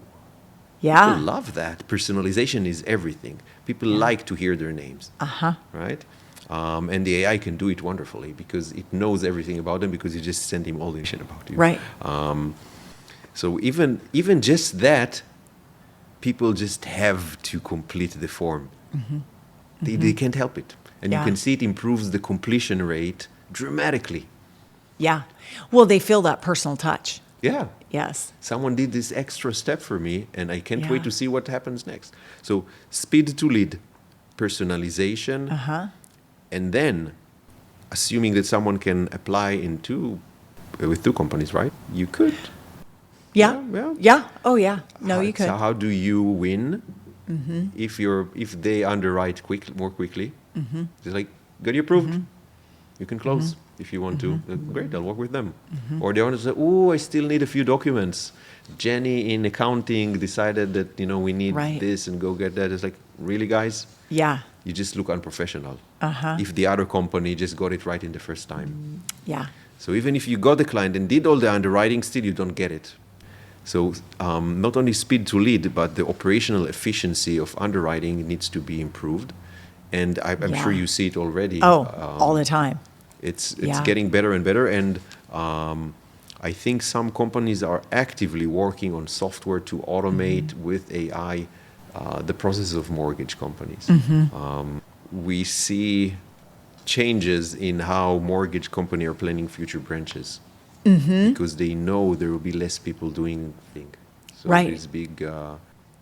Speaker 2: Yeah.
Speaker 1: People love that. Personalization is everything. People like to hear their names. Right? And the AI can do it wonderfully because it knows everything about them because you just send him all the information about you.
Speaker 2: Right.
Speaker 1: So even just that, people just have to complete the form. They can't help it. And you can see it improves the completion rate dramatically.
Speaker 2: Yeah. Well, they feel that personal touch.
Speaker 1: Yeah.
Speaker 2: Yes.
Speaker 1: Someone did this extra step for me, and I can't wait to see what happens next. So speed to lead, personalization, and then assuming that someone can apply with two companies, right? You could.
Speaker 2: Yeah. Oh, yeah. No, you could.
Speaker 1: So how do you win if they underwrite more quickly? It's like, got you approved. You can close if you want to. Great, I'll work with them. Or they want to say, I still need a few documents. Jenny in accounting decided that, we need this and go get that. It's like, really, guys?
Speaker 2: Yeah.
Speaker 1: You just look unprofessional. If the other company just got it right in the first time.
Speaker 2: Yeah.
Speaker 1: So even if you got the client and did all the underwriting, still you don't get it. So not only speed to lead, but the operational efficiency of underwriting needs to be improved. And I'm sure you see it already.
Speaker 2: All the time.
Speaker 1: It's getting better and better. And I think some companies are actively working on software to automate with AI the process of mortgage companies. We see changes in how mortgage companies are planning future branches. Because they know there will be less people doing things. So these big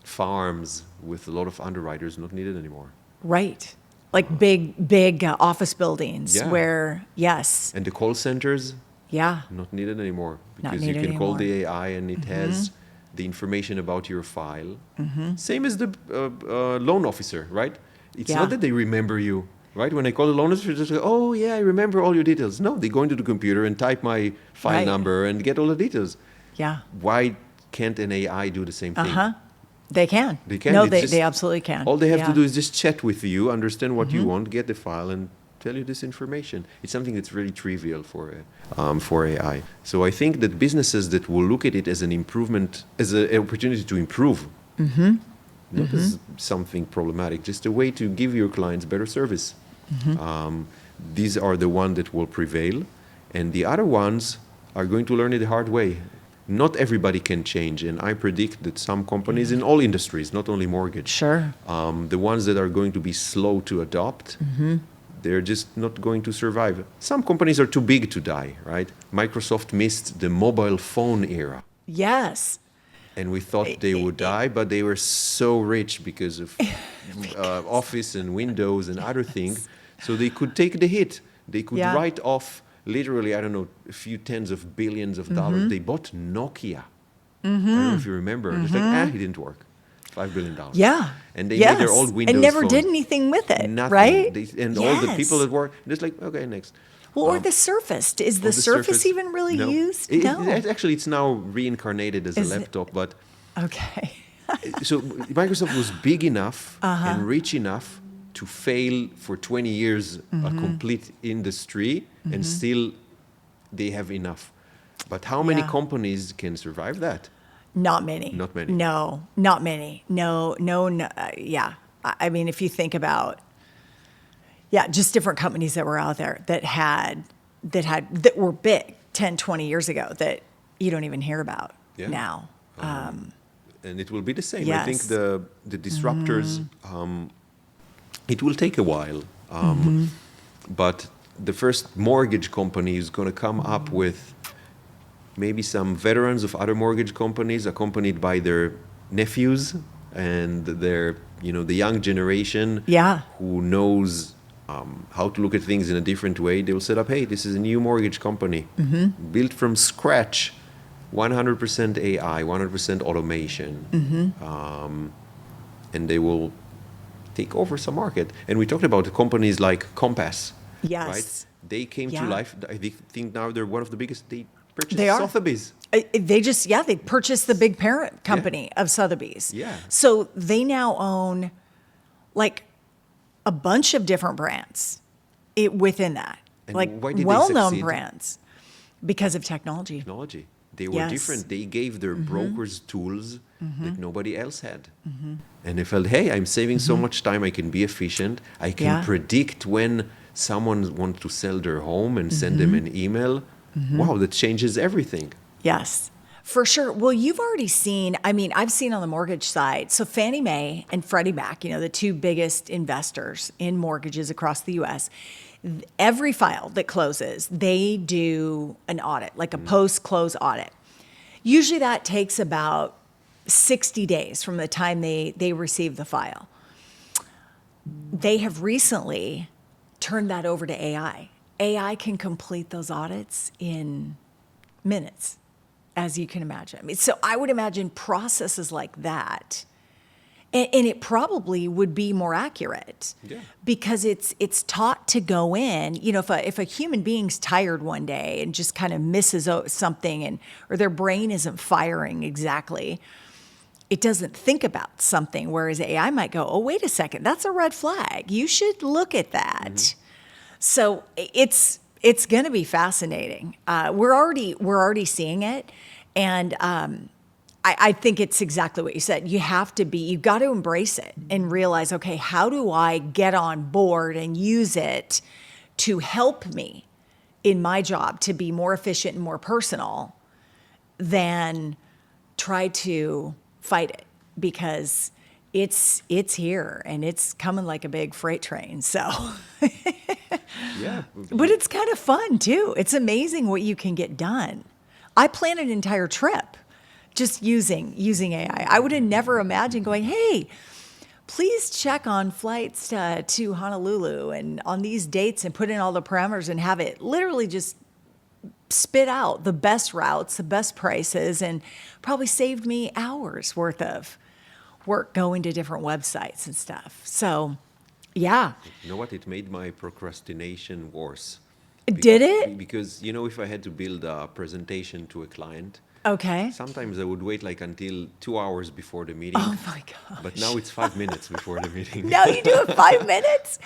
Speaker 1: farms with a lot of underwriters not needed anymore.
Speaker 2: Right. Like big office buildings where, yes.
Speaker 1: And the call centers, not needed anymore. Because you can call the AI and it has the information about your file. Same as the loan officer, right? It's not that they remember you. Right? When I call the loan officer, just go, I remember all your details. No, they go into the computer and type my file number and get all the details.
Speaker 2: Yeah.
Speaker 1: Why can't an AI do the same thing?
Speaker 2: They can.
Speaker 1: They can.
Speaker 2: No,
Speaker 1: It's just-
Speaker 2: they absolutely can.
Speaker 1: All they have
Speaker 2: Yeah.
Speaker 1: to do is just chat with you, understand what you want, get the file, and tell you this information. It's something that's really trivial for AI. So I think that businesses that will look at it as an improvement, as an opportunity to improve, not as something problematic, just a way to give your clients better service. These are the ones that will prevail, and the other ones are going to learn it the hard way. Not everybody can change, and I predict that some companies in all industries, not only mortgage,
Speaker 2: Sure.
Speaker 1: the ones that are going to be slow to adopt, they're just not going to survive. Some companies are too big to die, right? Microsoft missed the mobile phone era.
Speaker 2: Yes.
Speaker 1: And we thought they would die, but they were so rich because of Office and Windows and other things. So they could take the hit. They could write off literally, I don't know, a few tens of billions of dollars. They bought Nokia. I don't know if you remember. Just like, it didn't work. $5 billion.
Speaker 2: Yeah.
Speaker 1: And they made their old Windows
Speaker 2: and never
Speaker 1: phone.
Speaker 2: did anything with it,
Speaker 1: Nothing.
Speaker 2: right?
Speaker 1: And all the people that work, just like, okay, next.
Speaker 2: Well, or the Surface. Is the Surface even really used? No.
Speaker 1: Actually, it's now reincarnated as a laptop, but
Speaker 2: Okay.
Speaker 1: so Microsoft was big enough and rich enough to fail for 20 years a complete industry, and still they have enough. But how many companies can survive that?
Speaker 2: Not many.
Speaker 1: Not many.
Speaker 2: No, not many. No. Yeah. I mean, if you think about, just different companies that were out there that were big 10, 20 years ago that you don't even hear about now.
Speaker 1: And it will be the same.
Speaker 2: Yes.
Speaker 1: I think the disruptors, it will take a while. But the first mortgage company is going to come up with maybe some veterans of other mortgage companies accompanied by their nephews and their, the young generation who knows how to look at things in a different way. They will set up, hey, this is a new mortgage company built from scratch, 100% AI, 100% automation. And they will take over some market. And we talked about companies like Compass.
Speaker 2: Yes.
Speaker 1: Right? They came to life. I think now they're one of the biggest. They purchased
Speaker 2: They are.
Speaker 1: Sotheby's.
Speaker 2: They purchased the big parent company of Sotheby's.
Speaker 1: Yeah.
Speaker 2: So they now own like a bunch of different brands within that.
Speaker 1: And
Speaker 2: like
Speaker 1: why did they
Speaker 2: well-known
Speaker 1: succeed?
Speaker 2: brands because of technology.
Speaker 1: Technology. They were different. They gave their brokers tools that nobody else had. And they felt, hey, I'm saving so much time. I can be efficient. I can predict when someone wants to sell their home and send them an email. Wow, that changes everything.
Speaker 2: Yes, for sure. Well, you've already seen, I've seen on the mortgage side. So Fannie Mae and Freddie Mac, the two biggest investors in mortgages across the U.S., every file that closes, they do an audit, like a post-close audit. Usually that takes about 60 days from the time they receive the file. They have recently turned that over to AI. AI can complete those audits in minutes, as you can imagine. So I would imagine processes like that, and it probably would be more accurate because it's taught to go in. If a human being's tired one day and just kind of misses something, or their brain isn't firing exactly, it doesn't think about something. Whereas AI might go, "Oh, wait a second, that's a red flag. You should look at that." So it's going to be fascinating. We're already seeing it, and I think it's exactly what you said. You've got to embrace it and realize, okay, how do I get on board and use it to help me in my job to be more efficient and more personal than try to fight it, because it's here and it's coming like a big freight train. So, but it's kind of fun too. It's amazing what you can get done. I planned an entire trip just using AI. I would have never imagined going, hey, please check on flights to Honolulu and on these dates, and put in all the parameters and have it literally just spit out the best routes, the best prices, and probably saved me hours worth of work going to different websites and stuff. So, yeah.
Speaker 1: You know what? It made my procrastination worse.
Speaker 2: Did it?
Speaker 1: Because, if I had to build a presentation to a client,
Speaker 2: Okay.
Speaker 1: Sometimes I would wait like until 2 hours before the meeting.
Speaker 2: Oh my gosh.
Speaker 1: But now it's 5 minutes before the meeting.
Speaker 2: Now you do it 5 minutes?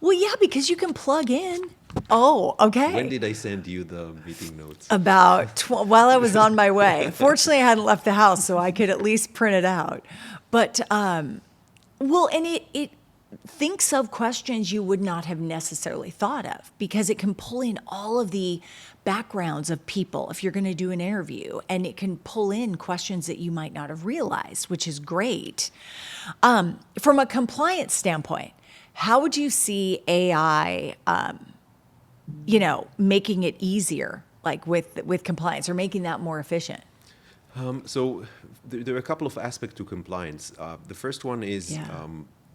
Speaker 2: Well, yeah, because you can plug in. Oh, okay.
Speaker 1: When did I send you the meeting notes?
Speaker 2: About while I was on my way. Fortunately, I hadn't left the house, so I could at least print it out. But well, and it thinks of questions you would not have necessarily thought of, because it can pull in all of the backgrounds of people if you're going to do an interview, and it can pull in questions that you might not have realized, which is great. From a compliance standpoint, how would you see AI, making it easier, like with compliance, or making that more efficient?
Speaker 1: So there are a couple of aspects to compliance. The first one is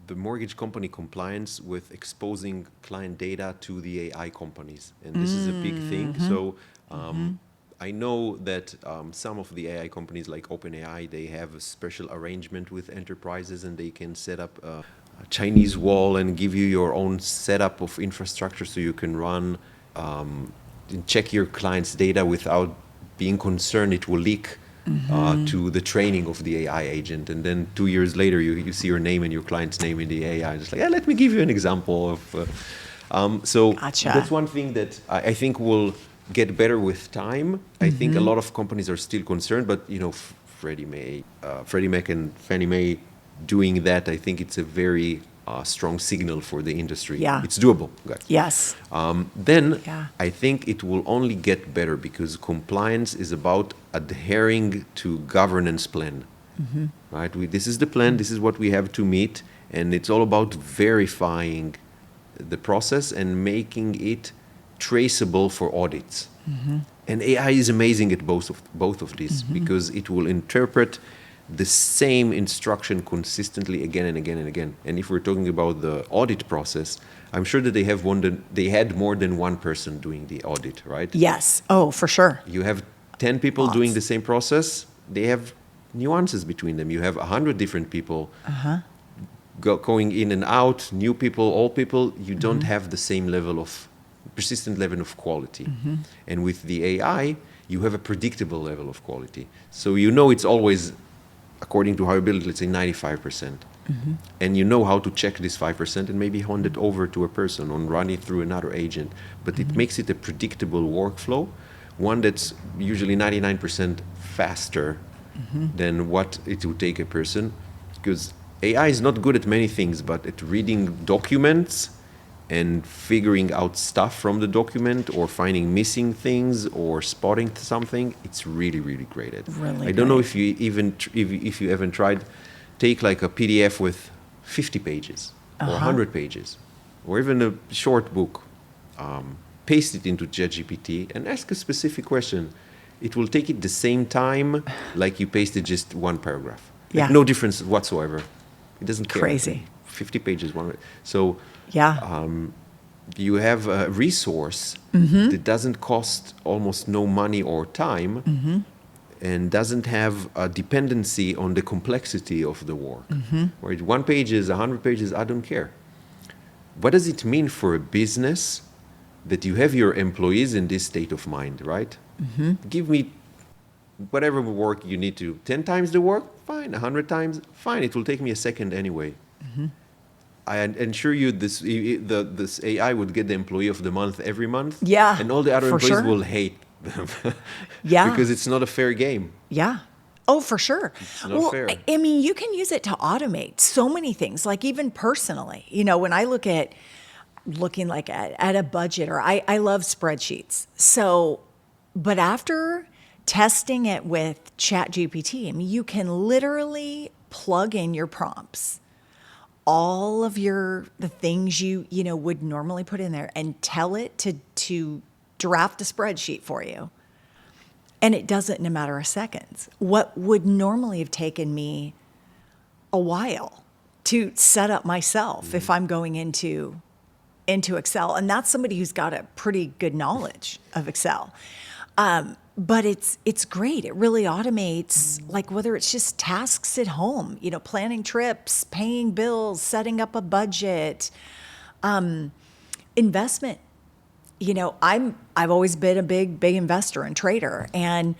Speaker 1: the mortgage company compliance with exposing client data to the AI companies. And this is a big thing. So I know that some of the AI companies like OpenAI, they have a special arrangement with enterprises, and they can set up a Chinese wall and give you your own setup of infrastructure so you can run and check your client's data without being concerned it will leak to the training of the AI agent. And then 2 years later, you see your name and your client's name in the AI. Just like, let me give you an example of. So
Speaker 2: Gotcha.
Speaker 1: That's one thing that I think will get better with time. I think a lot of companies are still concerned, but Freddie Mac and Fannie Mae doing that, I think it's a very strong signal for the industry.
Speaker 2: Yeah.
Speaker 1: It's doable, guys.
Speaker 2: Yes.
Speaker 1: Then I think it will only get better, because compliance is about adhering to governance plan. Right? This is the plan. This is what we have to meet, and it's all about verifying the process and making it traceable for audits. And AI is amazing at both of these, because it will interpret the same instruction consistently again and again and again. And if we're talking about the audit process, I'm sure that they had more than one person doing the audit, right?
Speaker 2: Yes. Oh, for sure.
Speaker 1: You have 10 people doing the same process. They have nuances between them. You have 100 different people going in and out, new people, old people. You don't have the same persistent level of quality. And with the AI, you have a predictable level of quality. So it's always, according to how you build it, let's say 95%. And you know how to check this 5% and maybe hand it over to a person or run it through another agent. But it makes it a predictable workflow, one that's usually 99% faster than what it would take a person. Because AI is not good at many things, but at reading documents and figuring out stuff from the document, or finding missing things, or spotting something, it's really, really great at.
Speaker 2: Really
Speaker 1: I don't know if you haven't tried, take like a PDF with 50 pages or 100 pages, or even a short book, paste it into ChatGPT and ask a specific question. It will take it the same time like you pasted just one paragraph.
Speaker 2: Yeah.
Speaker 1: Like, no difference whatsoever. It doesn't care.
Speaker 2: Crazy.
Speaker 1: 50 pages, one. So
Speaker 2: Yeah.
Speaker 1: you have a resource that doesn't cost almost no money or time, and doesn't have a dependency on the complexity of the work. Right? 1 page is 100 pages, I don't care. What does it mean for a business that you have your employees in this state of mind, right? Give me whatever work you need to. 10 times the work? Fine. 100 times? Fine. It will take me a second anyway. I ensure you this AI would get the employee of the month every month.
Speaker 2: Yeah,
Speaker 1: And all the other
Speaker 2: for
Speaker 1: employees
Speaker 2: sure.
Speaker 1: will hate them.
Speaker 2: Yeah.
Speaker 1: Because it's not a fair game.
Speaker 2: Yeah. Oh, for sure.
Speaker 1: It's not fair.
Speaker 2: I mean, you can use it to automate so many things, like even personally. When I look at looking like at a budget, or I love spreadsheets. So, but after testing it with ChatGPT, I mean, you can literally plug in your prompts, all of the things you would normally put in there, and tell it to draft a spreadsheet for you. And it does it in a matter of seconds. What would normally have taken me a while to set up myself if I'm going into Excel. And that's somebody who's got a pretty good knowledge of Excel. But it's great. It really automates, like whether it's just tasks at home, planning trips, paying bills, setting up a budget, investment. I've always been a big investor and trader, and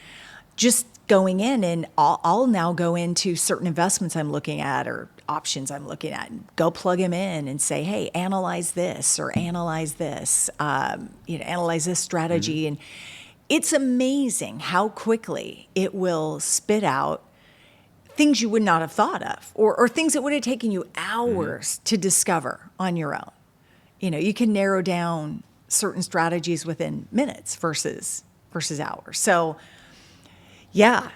Speaker 2: just going in and I'll now go into certain investments I'm looking at or options I'm looking at and go plug them in and say, hey, analyze this or analyze this, analyze this strategy. And it's amazing how quickly it will spit out things you would not have thought of or things that would have taken you hours to discover on your own. You can narrow down certain strategies within minutes versus hours. So yeah,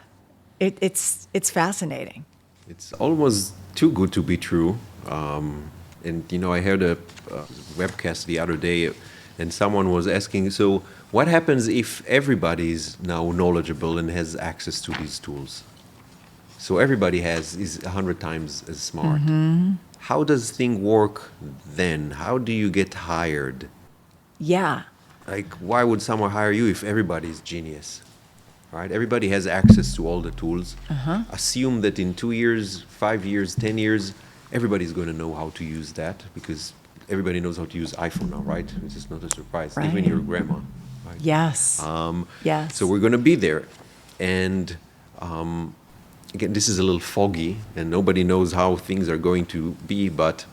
Speaker 2: it's fascinating.
Speaker 1: It's almost too good to be true. I heard a webcast the other day, and someone was asking, so what happens if everybody's now knowledgeable and has access to these tools? So everybody is 100 times as smart. How does thing work then? How do you get hired?
Speaker 2: Yeah.
Speaker 1: Like, why would someone hire you if everybody's genius? Right? Everybody has access to all the tools. Assume that in 2 years, 5 years, 10 years, everybody's going to know how to use that because everybody knows how to use iPhone now, right? It's just not a surprise,
Speaker 2: right.
Speaker 1: Even your grandma. Right?
Speaker 2: Yes. Yes.
Speaker 1: So we're going to be there. And again, this is a little foggy and nobody knows how things are going to be, but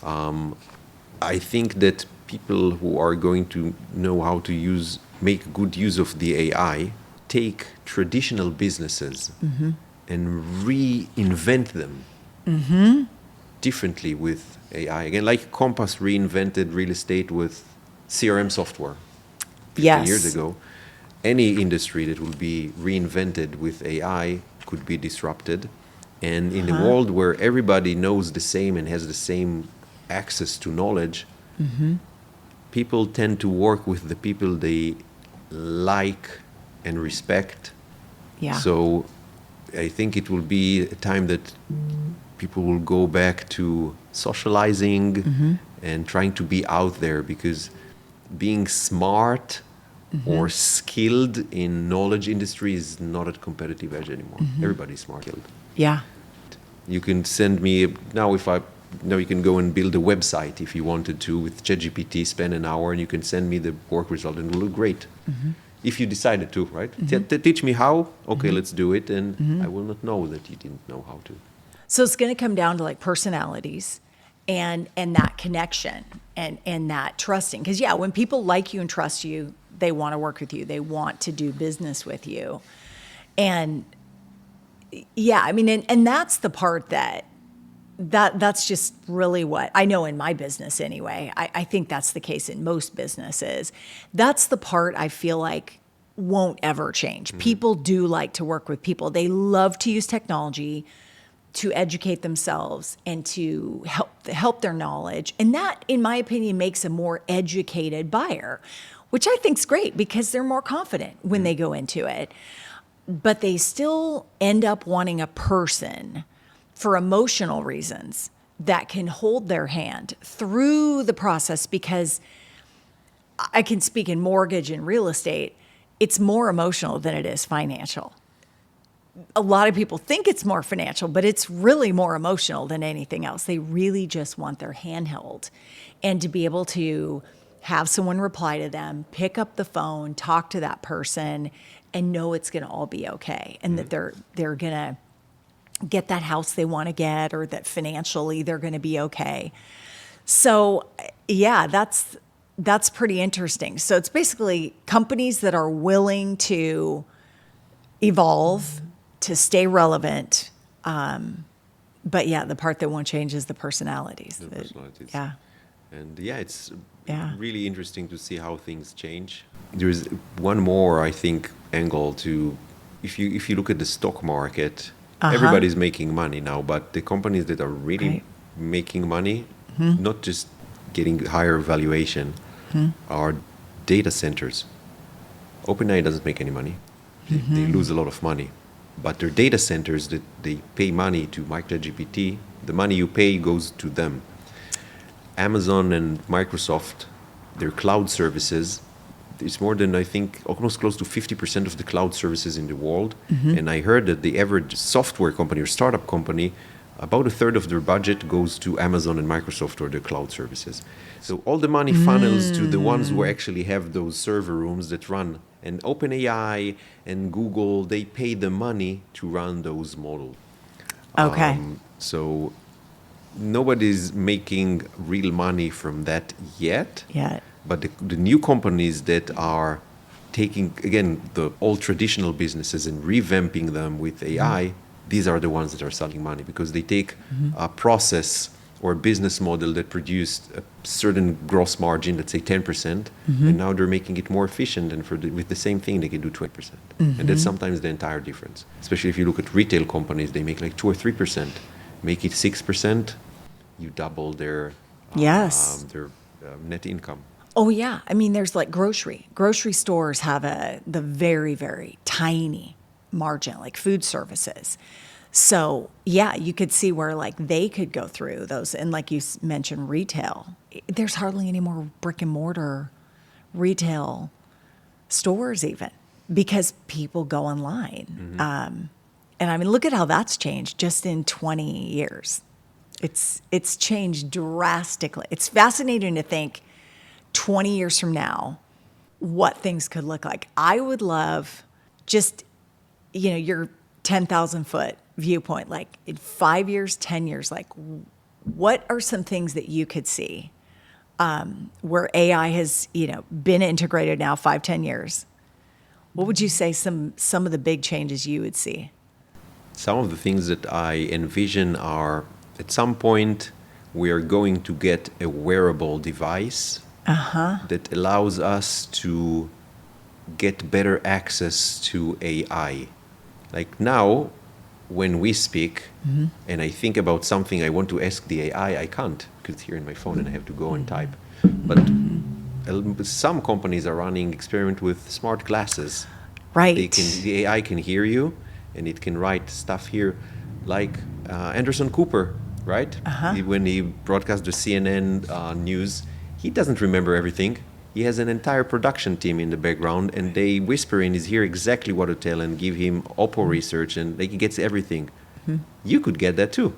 Speaker 1: I think that people who are going to know how to make good use of the AI, take traditional businesses and reinvent them differently with AI. Again, like Compass reinvented real estate with CRM software 15 years ago. Any industry that will be reinvented with AI could be disrupted. And in a world where everybody knows the same and has the same access to knowledge, people tend to work with the people they like and respect.
Speaker 2: Yeah.
Speaker 1: So I think it will be a time that people will go back to socializing and trying to be out there, because being smart or skilled in knowledge industry is not a competitive edge anymore. Everybody's smart.
Speaker 2: Yeah.
Speaker 1: You can send me now you can go and build a website if you wanted to with ChatGPT, spend an hour, and you can send me the work result and it will look great. If you decided to, right? Teach me how. Okay, let's do it, and I will not know that you didn't know how to.
Speaker 2: So it's going to come down to like personalities and that connection and that trusting. Because when people like you and trust you, they want to work with you. They want to do business with you. And and that's the part that's just really what I know in my business anyway. I think that's the case in most businesses. That's the part I feel like won't ever change. People do like to work with people. They love to use technology to educate themselves and to help their knowledge. And that, in my opinion, makes a more educated buyer, which I think is great because they're more confident when they go into it. But they still end up wanting a person for emotional reasons that can hold their hand through the process, because I can speak in mortgage and real estate. It's more emotional than it is financial. A lot of people think it's more financial, but it's really more emotional than anything else. They really just want their hand held and to be able to have someone reply to them, pick up the phone, talk to that person, and know it's going to all be okay, and that they're going to get that house they want to get, or that financially they're going to be okay. So that's pretty interesting. So it's basically companies that are willing to evolve, to stay relevant. But the part that won't change is the personalities.
Speaker 1: The personalities.
Speaker 2: Yeah.
Speaker 1: And it's really interesting to see how things change. There's one more, I think, angle to, if you look at the stock market, everybody's making money now, but the companies that are really making money, not just getting higher valuation, are data centers. OpenAI doesn't make any money. They lose a lot of money. But their data centers, that they pay money to MicroGPT, the money you pay goes to them. Amazon and Microsoft, their cloud services, it's more than, I think, almost close to 50% of the cloud services in the world. And I heard that the average software company or startup company, about a third of their budget goes to Amazon and Microsoft or their cloud services. So all the money funnels to the ones who actually have those server rooms that run And OpenAI and Google, they pay the money to run those models.
Speaker 2: Okay.
Speaker 1: So nobody's making real money from that yet. But the new companies that are taking, again, the old traditional businesses and revamping them with AI, these are the ones that are selling money because they take a process or a business model that produced a certain gross margin, let's say 10%, and now they're making it more efficient, and with the same thing, they can do 20%. And that's sometimes the entire difference. Especially if you look at retail companies, they make like 2 or 3%. Make it 6%, you double their net income.
Speaker 2: Oh, yeah. I mean, there's like grocery stores have the very, very tiny margin, like food services. So, yeah, you could see where like they could go through those. And like you mentioned, retail, there's hardly any more brick and mortar retail stores even because people go online. And I mean, look at how that's changed just in 20 years. It's changed drastically. It's fascinating to think 20 years from now what things could look like. I would love just, your 10,000 foot viewpoint, like in 5 years, 10 years, like what are some things that you could see where AI has, been integrated now 5, 10 years? What would you say some of the big changes you would see?
Speaker 1: Some of the things that I envision are at some point we are going to get a wearable device that allows us to get better access to AI. Like now, when we speak and I think about something I want to ask the AI, I can't because it's here in my phone and I have to go and type. But some companies are running experiment with smart glasses.
Speaker 2: Right.
Speaker 1: The AI can hear you and it can write stuff here like Anderson Cooper, right? When he broadcast the CNN news, he doesn't remember everything. He has an entire production team in the background, and they whisper in his ear exactly what to tell and give him Oppo research, and he gets everything. You could get that too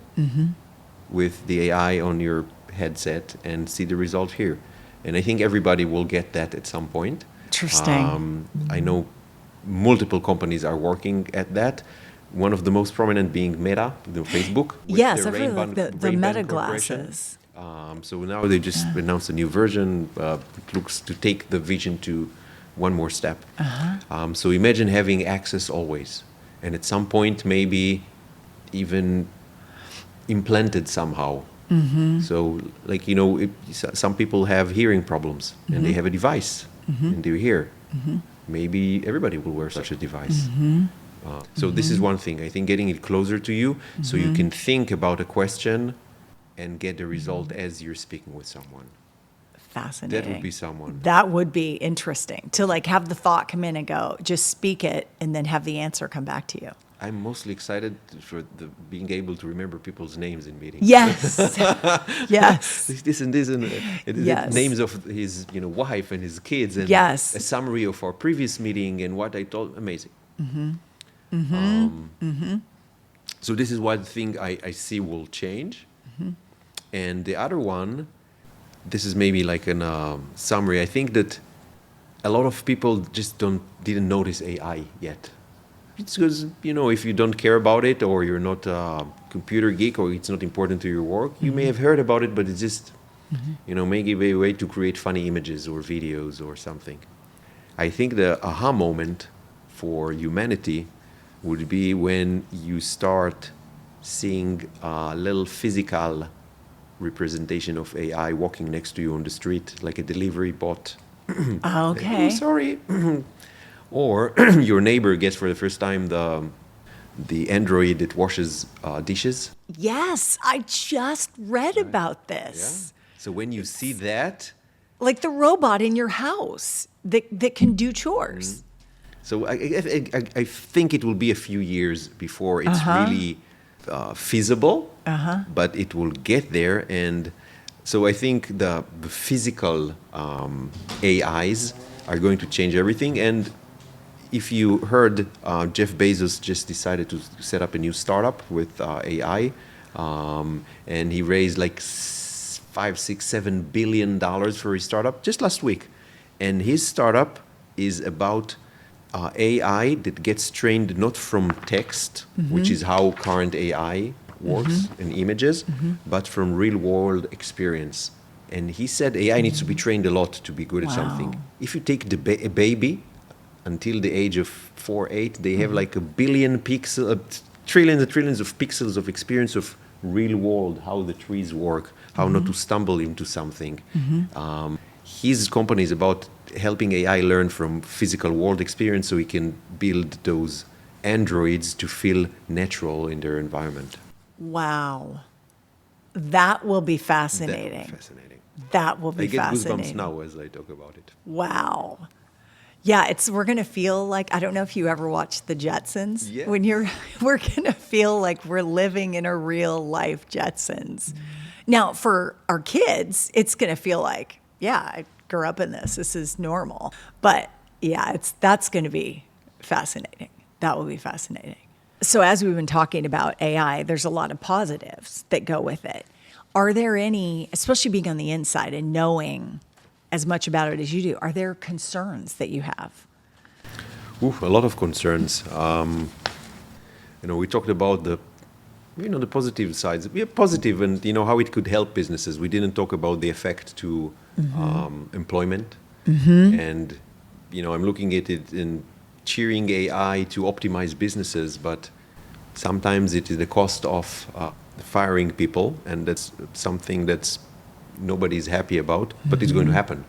Speaker 1: with the AI on your headset and see the result here. And I think everybody will get that at some point.
Speaker 2: Interesting.
Speaker 1: I know multiple companies are working at that. One of the most prominent being Meta, Facebook. With
Speaker 2: Yes, I've heard like the Meta glasses.
Speaker 1: So now they just announced a new version. It looks to take the vision to one more step. So imagine having access always. And at some point, maybe even implanted somehow. So like, some people have hearing problems and they have a device and they hear. Maybe everybody will wear such a device. So this is one thing. I think getting it closer to you so you can think about a question and get the result as you're speaking with someone.
Speaker 2: Fascinating.
Speaker 1: That would be someone.
Speaker 2: That would be interesting to like have the thought come in and go, just speak it and then have the answer come back to you.
Speaker 1: I'm mostly excited for being able to remember people's names in meetings.
Speaker 2: Yes. Yes.
Speaker 1: This and
Speaker 2: Yes.
Speaker 1: names of his wife and his kids and
Speaker 2: Yes.
Speaker 1: a summary of our previous meeting and what I told. Amazing. So this is one thing I see will change. And the other one, this is maybe like a summary. I think that a lot of people just didn't notice AI yet. It's because, if you don't care about it or you're not a computer geek or it's not important to your work, you may have heard about it, but it's just, maybe a way to create funny images or videos or something. I think the aha moment for humanity would be when you start seeing a little physical representation of AI walking next to you on the street, like a delivery bot.
Speaker 2: Okay.
Speaker 1: Oh, sorry. Or your neighbor gets for the first time the android that washes dishes.
Speaker 2: Yes, I just read about this.
Speaker 1: Yeah. So when you see that,
Speaker 2: like the robot in your house that can do chores.
Speaker 1: So I think it will be a few years before it's really feasible, but it will get there. And so I think the physical AIs are going to change everything. And if you heard, Jeff Bezos just decided to set up a new startup with AI, and he raised like $5, $6, $7 billion for his startup just last week. And his startup is about AI that gets trained not from text, which is how current AI works in images, but from real world experience. And he said AI needs to be trained a lot to be good at something. If you take a baby until the age of 4, 8, they have like a billion pixels, trillions and trillions of pixels of experience of real world, how the trees work, how not to stumble into something. His company is about helping AI learn from physical world experience so he can build those androids to feel natural in their environment.
Speaker 2: Wow. That will be fascinating.
Speaker 1: That will be fascinating.
Speaker 2: That will be
Speaker 1: I get
Speaker 2: fascinating.
Speaker 1: goosebumps now as I talk about it.
Speaker 2: Wow. Yeah, we're gonna feel like, I don't know if you ever watched The Jetsons.
Speaker 1: Yeah.
Speaker 2: We're gonna feel like we're living in a real life Jetsons. Now, for our kids, it's gonna feel like, yeah, I grew up in this. This is normal. But yeah, that's gonna be fascinating. That will be fascinating. So as we've been talking about AI, there's a lot of positives that go with it. Are there any, especially being on the inside and knowing as much about it as you do, are there concerns that you have?
Speaker 1: A lot of concerns. We talked about the positive sides. We are positive, and how it could help businesses. We didn't talk about the effect to employment. And I'm looking at it in cheering AI to optimize businesses, but sometimes it is the cost of firing people, and that's something that's nobody's happy about, but it's going to happen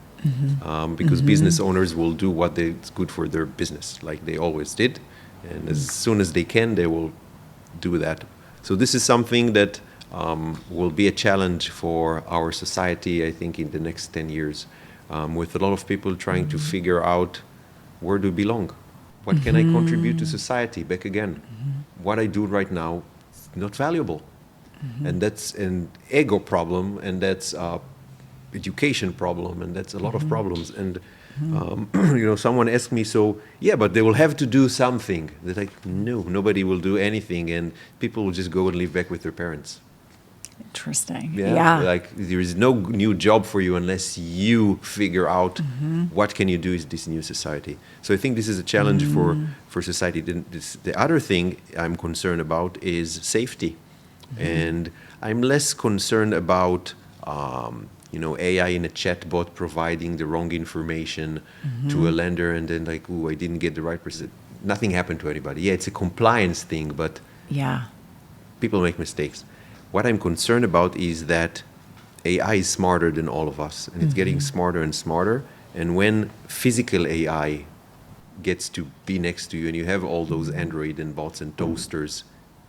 Speaker 1: because business owners will do what is good for their business, like they always did, and as soon as they can, they will do that. So this is something that will be a challenge for our society, I think, in the next 10 years, with a lot of people trying to figure out where do we belong, what can I contribute to society back again. What I do right now is not valuable. And that's an ego problem, and that's education problem, and that's a lot of problems. And someone asked me, so yeah, but they will have to do something. They're like, no, nobody will do anything, and people will just go and live back with their parents.
Speaker 2: Interesting.
Speaker 1: Yeah. Like there is no new job for you unless you figure out what can you do in this new society. So I think this is a challenge for society. The other thing I'm concerned about is safety. And I'm less concerned about AI in a chatbot providing the wrong information to a lender, and then like, I didn't get the right person. Nothing happened to anybody. Yeah, it's a compliance thing, but people make mistakes. What I'm concerned about is that AI is smarter than all of us, and it's getting smarter and smarter. And when physical AI gets to be next to you, and you have all those Android and bots and toasters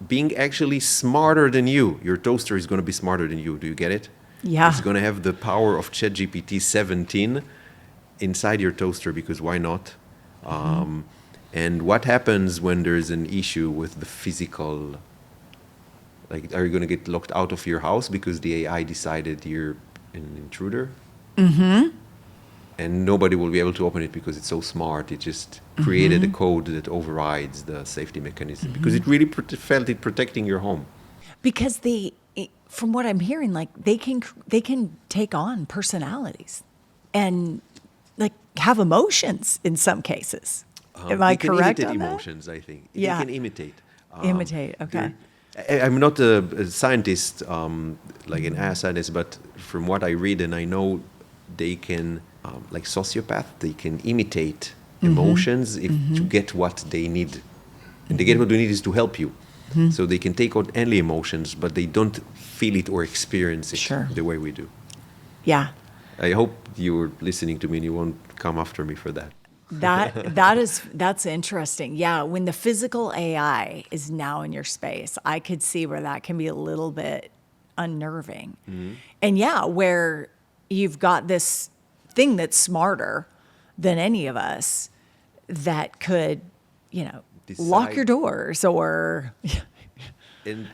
Speaker 1: being actually smarter than you, your toaster is going to be smarter than you. Do you get it?
Speaker 2: Yeah.
Speaker 1: It's going to have the power of ChatGPT 17 inside your toaster, because why not? And what happens when there's an issue with the physical? Like, are you going to get locked out of your house because the AI decided you're an intruder? And nobody will be able to open it because it's so smart. It just created a code that overrides the safety mechanism because it really felt it protecting your home.
Speaker 2: Because from what I'm hearing, like they can take on personalities and like have emotions in some cases. Am I correct on that?
Speaker 1: Imitate emotions, I think.
Speaker 2: Yeah.
Speaker 1: They can imitate.
Speaker 2: Imitate, okay.
Speaker 1: I'm not a scientist, like an AI scientist, but from what I read and I know, they can, like sociopath, they can imitate emotions to get what they need. And they get what they need is to help you. So they can take on any emotions, but they don't feel it or experience it the way we do.
Speaker 2: Yeah.
Speaker 1: I hope you're listening to me and you won't come after me for that.
Speaker 2: That's interesting. Yeah, when the physical AI is now in your space, I could see where that can be a little bit unnerving. And yeah, where you've got this thing that's smarter than any of us that could, lock your doors or
Speaker 1: and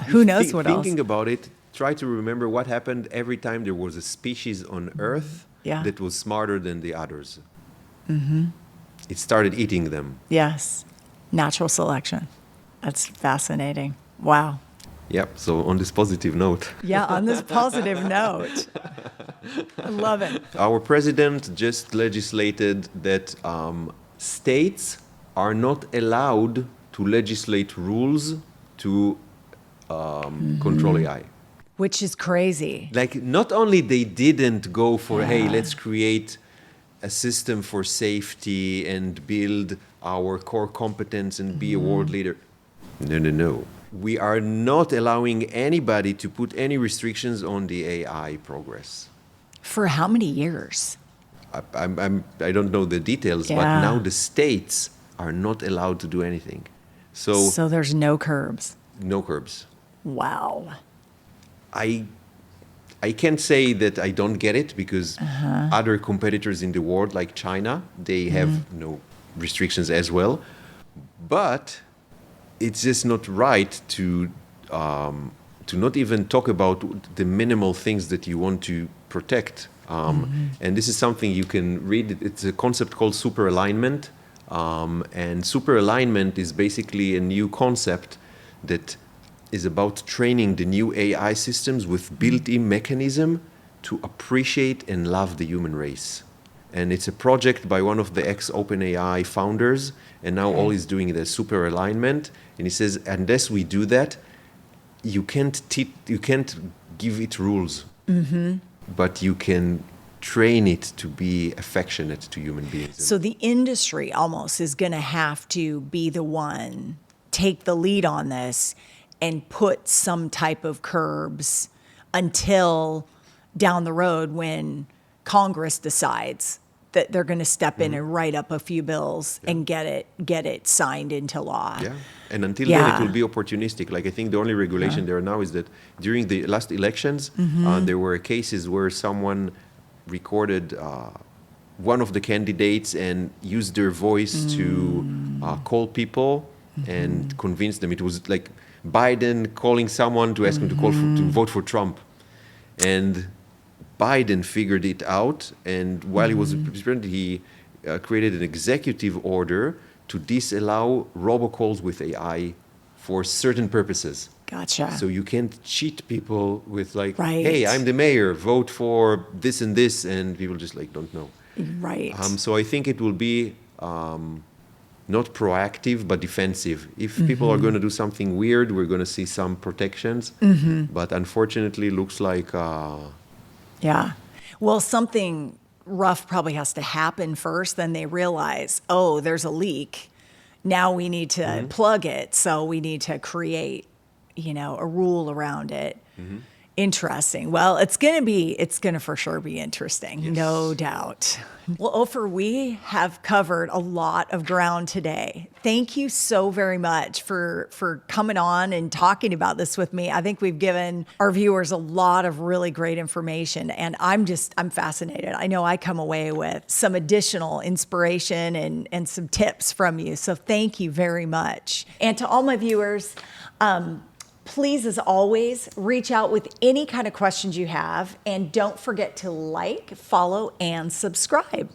Speaker 2: who knows what else.
Speaker 1: Thinking about it, try to remember what happened every time there was a species on Earth that was smarter than the others. It started eating them.
Speaker 2: Yes. Natural selection. That's fascinating. Wow.
Speaker 1: Yep. So on this positive note.
Speaker 2: Yeah, on this positive note. I love it.
Speaker 1: Our president just legislated that states are not allowed to legislate rules to control AI.
Speaker 2: Which is crazy.
Speaker 1: Like, not only they didn't go for, hey, let's create a system for safety and build our core competence and be a world leader. No. We are not allowing anybody to put any restrictions on the AI progress.
Speaker 2: For how many years?
Speaker 1: I don't know the details, but now the states are not allowed to do anything.
Speaker 2: So there's no curbs.
Speaker 1: No curbs.
Speaker 2: Wow.
Speaker 1: I can't say that I don't get it, because other competitors in the world, like China, they have no restrictions as well. But it's just not right to not even talk about the minimal things that you want to protect. And this is something you can read. It's a concept called super alignment. And super alignment is basically a new concept that is about training the new AI systems with built-in mechanism to appreciate and love the human race. And it's a project by one of the ex-OpenAI founders, and now all he's doing is super alignment. And he says, unless we do that, you can't give it rules, but you can train it to be affectionate to human beings.
Speaker 2: So the industry almost is going to have to be the one, take the lead on this and put some type of curbs until down the road when Congress decides that they're going to step in and write up a few bills and get it signed into law.
Speaker 1: Yeah, and until then it will be opportunistic. Like, I think the only regulation there now is that during the last elections, there were cases where someone recorded one of the candidates and used their voice to call people and convince them. It was like Biden calling someone to ask him to vote for Trump. And Biden figured it out, and while he was president, he created an executive order to disallow robocalls with AI for certain purposes.
Speaker 2: Gotcha.
Speaker 1: So you can't cheat people with like, hey, I'm the mayor, vote for this and this, and people just like don't know.
Speaker 2: Right.
Speaker 1: So I think it will be not proactive, but defensive. If people are going to do something weird, we're going to see some protections. But unfortunately, looks like...
Speaker 2: Yeah. Well, something rough probably has to happen first. Then they realize, oh, there's a leak. Now we need to plug it. So we need to create, a rule around it. Interesting. Well, it's going to for sure be interesting. Yes. No doubt. Well, Ofer, we have covered a lot of ground today. Thank you so very much for coming on and talking about this with me. I think we've given our viewers a lot of really great information, and I'm fascinated. I know I come away with some additional inspiration and some tips from you. So thank you very much. And to all my viewers, please, as always, reach out with any kind of questions you have, and don't forget to like, follow, and subscribe.